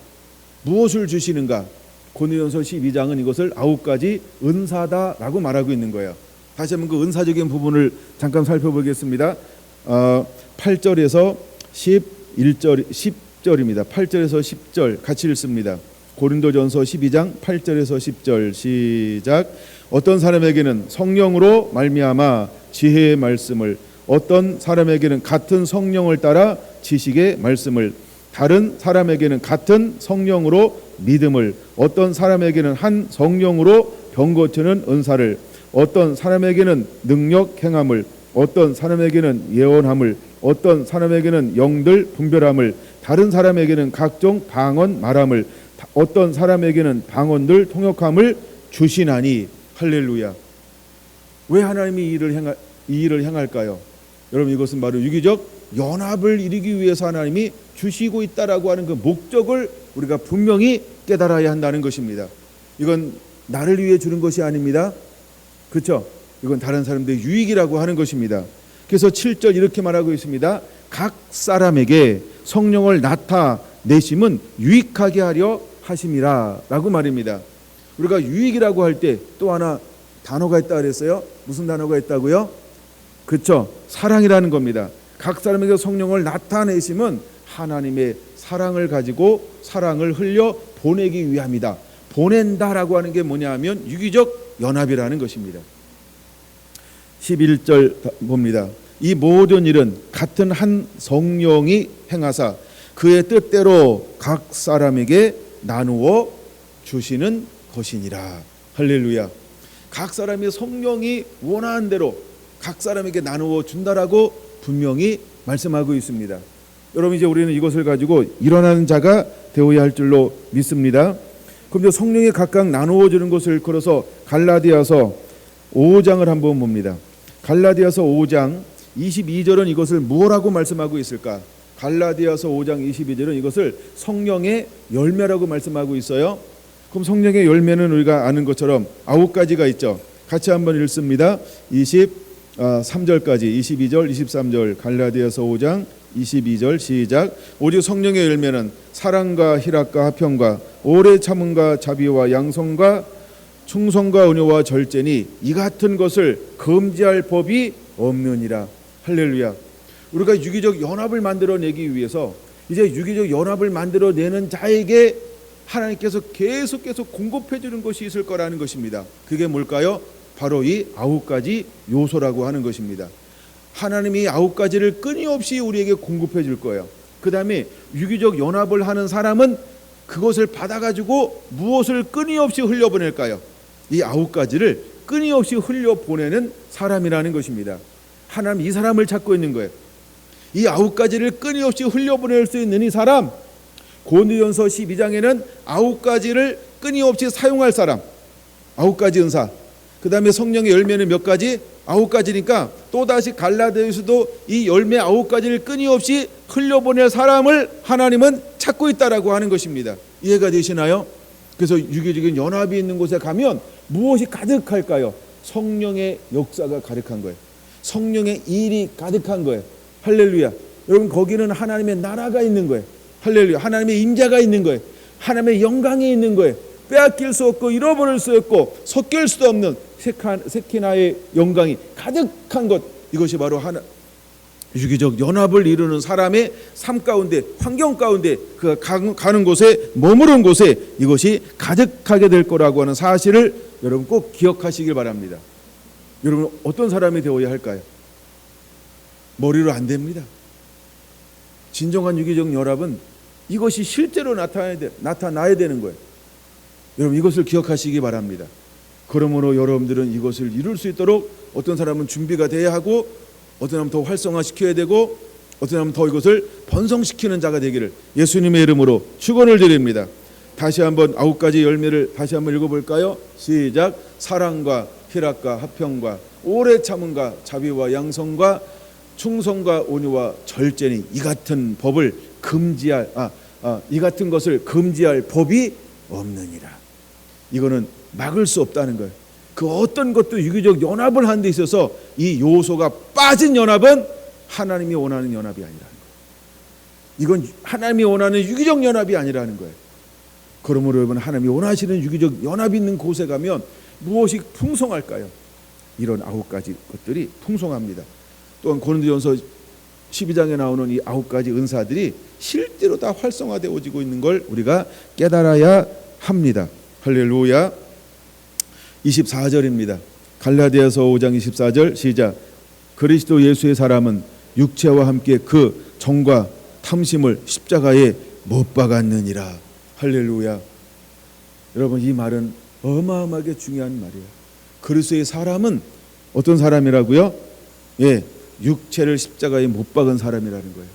고린도전서 12장은 이것을 9가지 은사다라고 말하고 있는 거예요. 다시 한번 그 은사적인 부분을 잠깐 살펴보겠습니다. 8절에서 10절입니다. 8절에서 10절 같이 읽습니다. 고린도전서 12장 8절에서 10절 시작. 어떤 사람에게는 성령으로 말미암아 지혜의 말씀을, 어떤 사람에게는 같은 성령을 따라 지식의 말씀을, 다른 사람에게는 같은 성령으로 믿음을, 어떤 사람에게는 한 성령으로 병 고치는 은사를, 어떤 사람에게는 능력 행함을, 어떤 사람에게는 예언함을, 어떤 사람에게는 영들 분별함을, 다른 사람에게는 각종 방언 말함을, 어떤 사람에게는 방언들 통역함을 주시나니. 할렐루야. 왜 하나님이 이 일을 행할까요? 여러분, 이것은 바로 유기적 연합을 이루기 위해서 하나님이 주시고 있다라고 하는 그 목적을 우리가 분명히 깨달아야 한다는 것입니다. 이건 나를 위해 주는 것이 아닙니다. 그렇죠? 이건 다른 사람들의 유익이라고 하는 것입니다. 그래서 7절 이렇게 말하고 있습니다. 각 사람에게 성령을 나타내심은 유익하게 하려 하심이라 라고 말입니다. 우리가 유익이라고 할 때 또 하나 단어가 있다 그랬어요. 무슨 단어가 있다고요? 그렇죠? 사랑이라는 겁니다. 각 사람에게 성령을 나타내심은 하나님의 사랑을 가지고 사랑을 흘려 보내기 위함이다. 보낸다라고 하는 게 뭐냐 하면 유기적 연합이라는 것입니다. 11절 봅니다. 이 모든 일은 같은 한 성령이 행하사 그의 뜻대로 각 사람에게 나누어 주시는 것이니라. 할렐루야. 각 사람의 성령이 원하는 대로 각 사람에게 나누어 준다라고 분명히 말씀하고 있습니다. 여러분, 이제 우리는 이것을 가지고 일어나는 자가 되어야 할 줄로 믿습니다. 그럼 이제 성령이 각각 나누어 주는 것을 걸어서 갈라디아서 5장을 한번 봅니다. 갈라디아서 5장 22절은 이것을 뭐라고 말씀하고 있을까? 갈라디아서 5장 22절은 이것을 성령의 열매라고 말씀하고 있어요. 그럼 성령의 열매는 우리가 아는 것처럼 9가지가 있죠. 같이 한번 읽습니다. 23절까지 22절 23절 갈라디아서 5장 22절 시작. 오직 성령의 열매는 사랑과 희락과 화평과 오래 참음과 자비와 양성과 충성과 은혜와 절제니 이 같은 것을 금지할 법이 없느니라. 할렐루야. 우리가 유기적 연합을 만들어내기 위해서 이제 유기적 연합을 만들어내는 자에게 하나님께서 계속 공급해 주는 것이 있을 거라는 것입니다. 그게 뭘까요? 바로 이 9가지 요소라고 하는 것입니다. 하나님이 9가지를 끊임없이 우리에게 공급해 줄 거예요. 그 다음에 유기적 연합을 하는 사람은 그것을 받아가지고 무엇을 끊임없이 흘려보낼까요? 이 9가지를 끊임없이 흘려보내는 사람이라는 것입니다. 하나님 이 사람을 찾고 있는 거예요. 이 9가지를 끊임없이 흘려보낼 수 있는 이 사람, 고린도전서 12장에는 9가지를 끊임없이 사용할 사람, 9가지 은사. 그 다음에 성령의 열매는 몇 가지? 9가지니까 또다시 갈라디아서도 이 열매 9가지를 끊임없이 흘려보낼 사람을 하나님은 찾고 있다라고 하는 것입니다. 이해가 되시나요? 그래서 유기적인 연합이 있는 곳에 가면 무엇이 가득할까요? 성령의 역사가 가득한 거예요. 성령의 일이 가득한 거예요. 할렐루야. 여러분, 거기는 하나님의 나라가 있는 거예요. 할렐루야. 하나님의 임재가 있는 거예요. 하나님의 영광이 있는 거예요. 빼앗길 수 없고 잃어버릴 수 없고 섞일 수도 없는 세키나의 영광이 가득한 것, 이것이 바로 유기적 연합을 이루는 사람의 삶 가운데, 환경 가운데, 그 가는 곳에, 머무른 곳에 이것이 가득하게 될 거라고 하는 사실을 여러분 꼭 기억하시길 바랍니다. 여러분, 어떤 사람이 되어야 할까요? 머리로 안 됩니다. 진정한 유기적 연합은 이것이 실제로 나타나야 되는 거예요. 여러분, 이것을 기억하시기 바랍니다. 그러므로 여러분들은 이것을 이룰 수 있도록 어떤 사람은 준비가 돼야 하고 어떤 하면 더 활성화시켜야 되고 어떤 하면 더 이것을 번성시키는 자가 되기를 예수님의 이름으로 축원을 드립니다. 다시 한번 9가지 열매를 다시 한번 읽어볼까요? 시작. 사랑과 희락과 화평과 오래 참음과 자비와 양성과 충성과 온유와 절제니 이 같은 법을 금지할 이 같은 것을 금지할 법이 없느니라. 이거는 막을 수 없다는 거예요. 그 어떤 것도 유기적 연합을 하는 데 있어서 이 요소가 빠진 연합은 하나님이 원하는 연합이 아니라는 거예요. 이건 하나님이 원하는 유기적 연합이 아니라는 거예요. 그러므로 여러분, 하나님이 원하시는 유기적 연합이 있는 곳에 가면 무엇이 풍성할까요? 이런 9가지 것들이 풍성합니다. 또한 고린도전서 12장에 나오는 이 9가지 은사들이 실제로 다 활성화되어지고 있는 걸 우리가 깨달아야 합니다. 할렐루야. 24절입니다. 갈라디아서 5장 24절 시작. 그리스도 예수의 사람은 육체와 함께 그 정과 탐심을 십자가에 못 박았느니라. 할렐루야. 여러분, 이 말은 어마어마하게 중요한 말이에요. 그리스도의 사람은 어떤 사람이라고요? 육체를 십자가에 못 박은 사람이라는 거예요.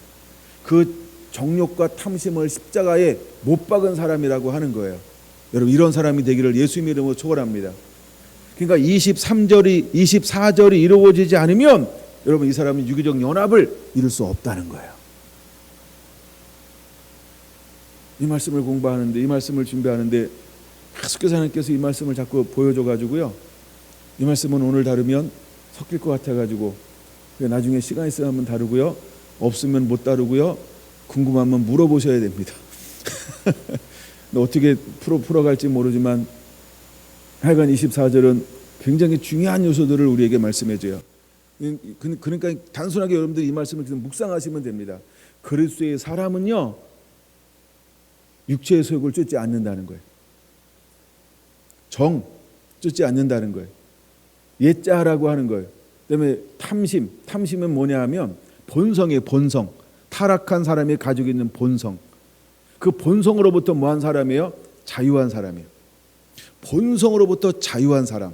그 정욕과 탐심을 십자가에 못 박은 사람이라고 하는 거예요. 여러분, 이런 사람이 되기를 예수님의 이름으로 축원합니다. 그러니까 24절이 이루어지지 않으면 여러분, 이 사람은 유기적 연합을 이룰 수 없다는 거예요. 이 말씀을 공부하는데, 이 말씀을 준비하는데 계속해서 하나님께서 이 말씀을 자꾸 보여줘가지고요, 이 말씀은 오늘 다루면 섞일 것 같아가지고 나중에 시간 있으면 한번 다루고요, 없으면 못 다루고요, 궁금하면 물어보셔야 됩니다. 어떻게 풀어갈지 모르지만 하여간 24절은 굉장히 중요한 요소들을 우리에게 말씀해줘요. 그러니까 단순하게 여러분들이 이 말씀을 묵상하시면 됩니다. 그리스도의 사람은요, 육체의 소욕을 쫓지 않는다는 거예요. 정 쫓지 않는다는 거예요. 예자라고 하는 거예요. 그다음에 탐심은 뭐냐 하면 본성이에요. 본성. 타락한 사람이 가지고 있는 본성. 그 본성으로부터 뭐한 사람이에요? 자유한 사람이에요. 본성으로부터 자유한 사람.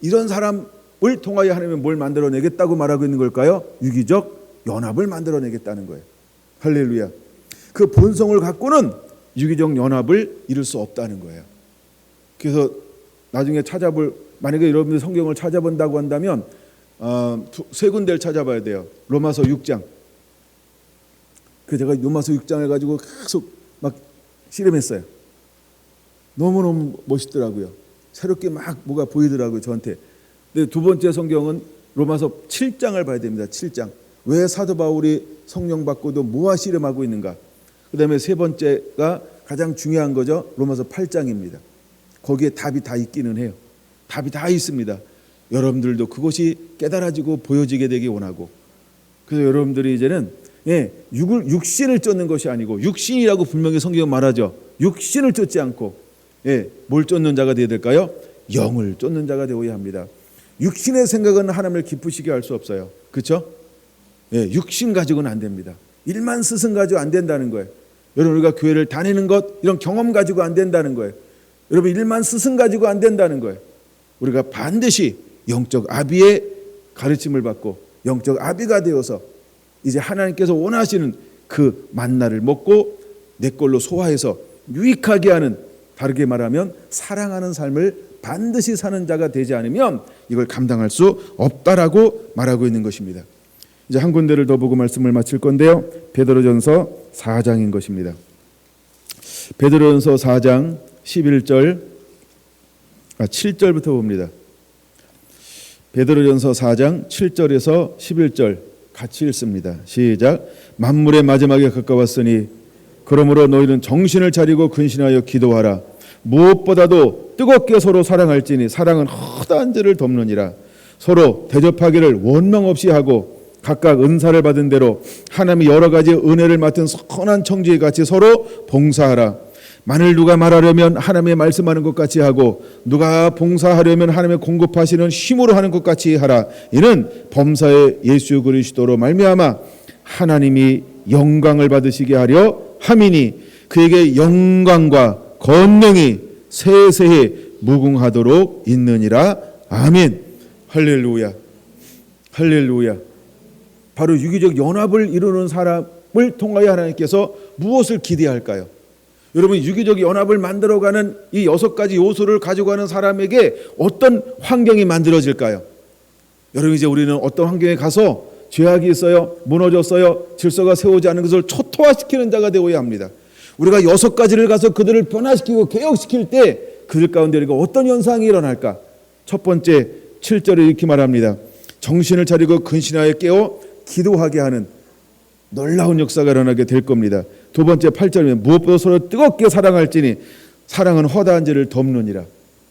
이런 사람을 통하여 하나님은 뭘 만들어내겠다고 말하고 있는 걸까요? 유기적 연합을 만들어내겠다는 거예요. 할렐루야. 그 본성을 갖고는 유기적 연합을 이룰 수 없다는 거예요. 그래서 나중에 만약에 여러분들 성경을 찾아본다고 한다면 세 군데를 찾아봐야 돼요. 로마서 6장. 제가 로마서 6장을 가지고 계속 막 씨름했어요. 너무너무 멋있더라고요. 새롭게 막 뭐가 보이더라고요, 저한테. 근데 두 번째 성경은 로마서 7장을 봐야 됩니다. 7장. 왜 사도 바울이 성령 받고도 뭐와 씨름하고 있는가? 그 다음에 세 번째가 가장 중요한 거죠. 로마서 8장입니다. 거기에 답이 다 있기는 해요. 답이 다 있습니다. 여러분들도 그것이 깨달아지고 보여지게 되기 원하고, 그래서 여러분들이 이제는 육신을 쫓는 것이 아니고, 육신이라고 분명히 성경은 말하죠. 육신을 쫓지 않고 뭘 쫓는 자가 되어야 될까요? 영을 쫓는 자가 되어야 합니다. 육신의 생각은 하나님을 기쁘시게 할 수 없어요. 그렇죠? 육신 가지고는 안 됩니다. 일만 스승 가지고 안 된다는 거예요. 여러분, 우리가 교회를 다니는 것, 이런 경험 가지고 안 된다는 거예요. 여러분, 일만 스승 가지고 안 된다는 거예요. 우리가 반드시 영적 아비의 가르침을 받고 영적 아비가 되어서 이제 하나님께서 원하시는 그 만나를 먹고 내 걸로 소화해서 유익하게 하는, 다르게 말하면 사랑하는 삶을 반드시 사는 자가 되지 않으면 이걸 감당할 수 없다라고 말하고 있는 것입니다. 이제 한 군데를 더 보고 말씀을 마칠 건데요, 베드로전서 4장인 것입니다. 베드로전서 4장 7절부터 봅니다. 베드로전서 4장 7절에서 11절 같이 읽습니다. 시작. 만물의 마지막에 가까웠으니 그러므로 너희는 정신을 차리고 근신하여 기도하라. 무엇보다도 뜨겁게 서로 사랑할지니 사랑은 허다한 죄를 덮느니라. 서로 대접하기를 원망 없이 하고 각각 은사를 받은 대로 하나님이 여러 가지 은혜를 맡은 선한 청지기 같이 서로 봉사하라. 만일 누가 말하려면 하나님의 말씀하는 것 같이 하고 누가 봉사하려면 하나님의 공급하시는 힘으로 하는 것 같이 하라. 이는 범사의 예수 그리스도로 말미암아 하나님이 영광을 받으시게 하려 함이니 그에게 영광과 권능이 세세히 무궁하도록 있느니라. 아멘. 할렐루야. 할렐루야. 바로 유기적 연합을 이루는 사람을 통하여 하나님께서 무엇을 기대할까요? 여러분, 유기적 연합을 만들어가는 이 6가지 요소를 가져가는 사람에게 어떤 환경이 만들어질까요? 여러분, 이제 우리는 어떤 환경에 가서 죄악이 있어요, 무너졌어요, 질서가 세우지 않은 것을 초토화시키는 자가 되어야 합니다. 우리가 6가지를 가서 그들을 변화시키고 개혁시킬 때 그들 가운데 우리가 어떤 현상이 일어날까? 첫 번째 7절에 이렇게 말합니다. 정신을 차리고 근신하여 깨어 기도하게 하는 놀라운 역사가 일어나게 될 겁니다. 두 번째 8절에 무엇보다 서로 뜨겁게 사랑할지니 사랑은 허다한 죄를 덮느니라.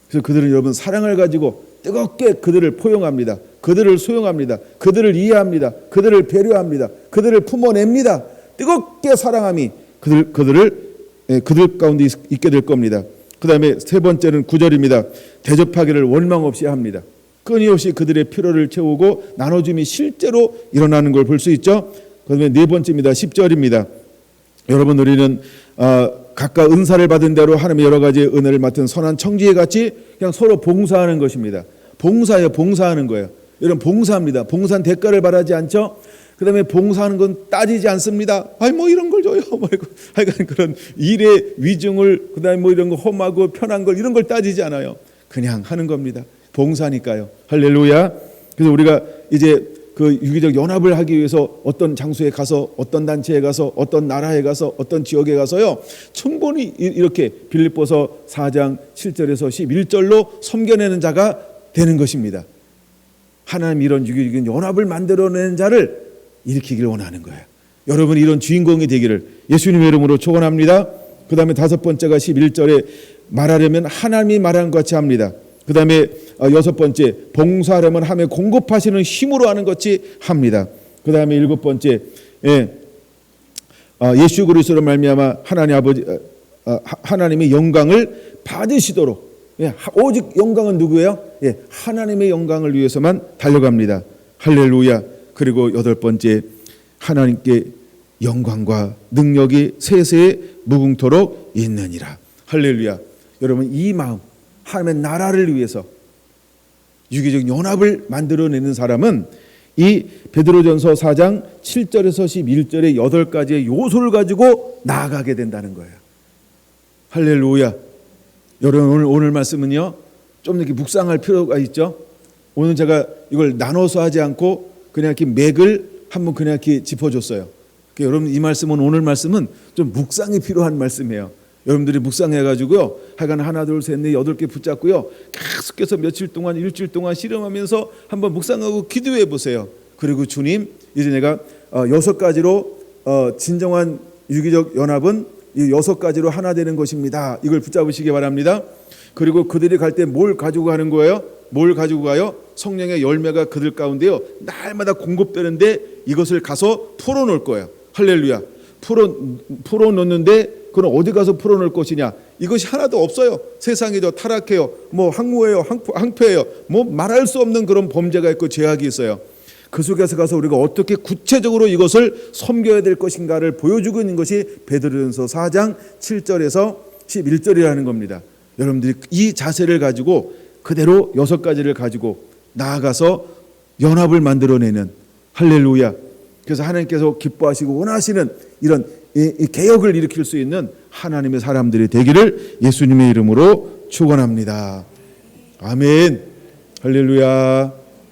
그래서 그들은 여러분 사랑을 가지고 뜨겁게 그들을 포용합니다. 그들을 수용합니다. 그들을 이해합니다. 그들을 배려합니다. 그들을 품어냅니다. 뜨겁게 사랑함이 그들 가운데 있게 될 겁니다. 그 다음에 세 번째는 9절입니다. 대접하기를 원망 없이 합니다. 끊임없이 그들의 필요를 채우고 나눠줌이 실제로 일어나는 걸 볼 수 있죠. 그 다음에 네 번째입니다. 10절입니다. 여러분, 우리는 각각 은사를 받은 대로 하나님의 여러 가지 은혜를 맡은 선한 청지에 같이 그냥 서로 봉사하는 것입니다. 봉사예요. 봉사하는 거예요. 여러분, 봉사합니다. 봉사는 대가를 바라지 않죠. 그 다음에 봉사하는 건 따지지 않습니다. 뭐 이런 걸 줘요. 하여간 그런 일의 위중을, 그 다음에 이런 거 험하고 편한 걸, 이런 걸 따지지 않아요. 그냥 하는 겁니다. 봉사니까요. 할렐루야. 그래서 우리가 이제 그 유기적 연합을 하기 위해서 어떤 장소에 가서, 어떤 단체에 가서, 어떤 나라에 가서, 어떤 지역에 가서요, 충분히 이렇게 빌립보서 4장 7절에서 11절로 섬겨내는 자가 되는 것입니다. 하나님 이런 유기적 연합을 만들어내는 자를 일으키길 원하는 거예요. 여러분, 이런 주인공이 되기를 예수님의 이름으로 축원합니다. 그 다음에 다섯 번째가 11절에 말하려면 하나님이 말한 것 같이 합니다. 그 다음에 여섯 번째, 봉사하려면 하나님의 공급하시는 힘으로 하는 것 같이 합니다. 그 다음에 일곱 번째, 예수 그리스도로 말미암아 하나님 아버지, 하나님의 영광을 받으시도록, 오직 영광은 누구예요? 하나님의 영광을 위해서만 달려갑니다. 할렐루야. 그리고 여덟 번째, 하나님께 영광과 능력이 세세에 무궁토록 있느니라. 할렐루야. 여러분, 이 마음, 하나님의 나라를 위해서 유기적 연합을 만들어내는 사람은 이 베드로전서 4장 7절에서 11절의 8가지의 요소를 가지고 나아가게 된다는 거예요. 할렐루야. 여러분, 오늘 말씀은요, 좀 이렇게 묵상할 필요가 있죠. 오늘 제가 이걸 나눠서 하지 않고 그냥 이렇게 맥을 한번 그냥 이렇게 짚어줬어요. 그러니까 여러분, 이 말씀은, 오늘 말씀은 좀 묵상이 필요한 말씀이에요. 여러분들이 묵상해가지고요, 하여간 하나 둘 셋 넷 8개 붙잡고요, 계속해서 며칠 동안, 일주일 동안 실험하면서 한번 묵상하고 기도해 보세요. 그리고 주님, 이제 내가 6가지로 진정한 유기적 연합은 이 6가지로 하나 되는 것입니다. 이걸 붙잡으시기 바랍니다. 그리고 그들이 갈 때 뭘 가지고 가는 거예요? 뭘 가지고 가요? 성령의 열매가 그들 가운데요, 날마다 공급되는데 이것을 가서 풀어놓을 거예요. 할렐루야. 풀어놓는데 그건 어디 가서 풀어놓을 것이냐? 이것이 하나도 없어요. 세상이죠. 타락해요. 항무해요. 항폐해요. 말할 수 없는 그런 범죄가 있고 죄악이 있어요. 그 속에서 가서 우리가 어떻게 구체적으로 이것을 섬겨야 될 것인가를 보여주고 있는 것이 베드로전서 4장 7절에서 11절이라는 겁니다. 여러분들이 이 자세를 가지고 그대로 6가지를 가지고 나아가서 연합을 만들어내는, 할렐루야. 그래서 하나님께서 기뻐하시고 원하시는 이런 이 개혁을 일으킬 수 있는 하나님의 사람들이 되기를 예수님의 이름으로 축원합니다. 아멘. 할렐루야.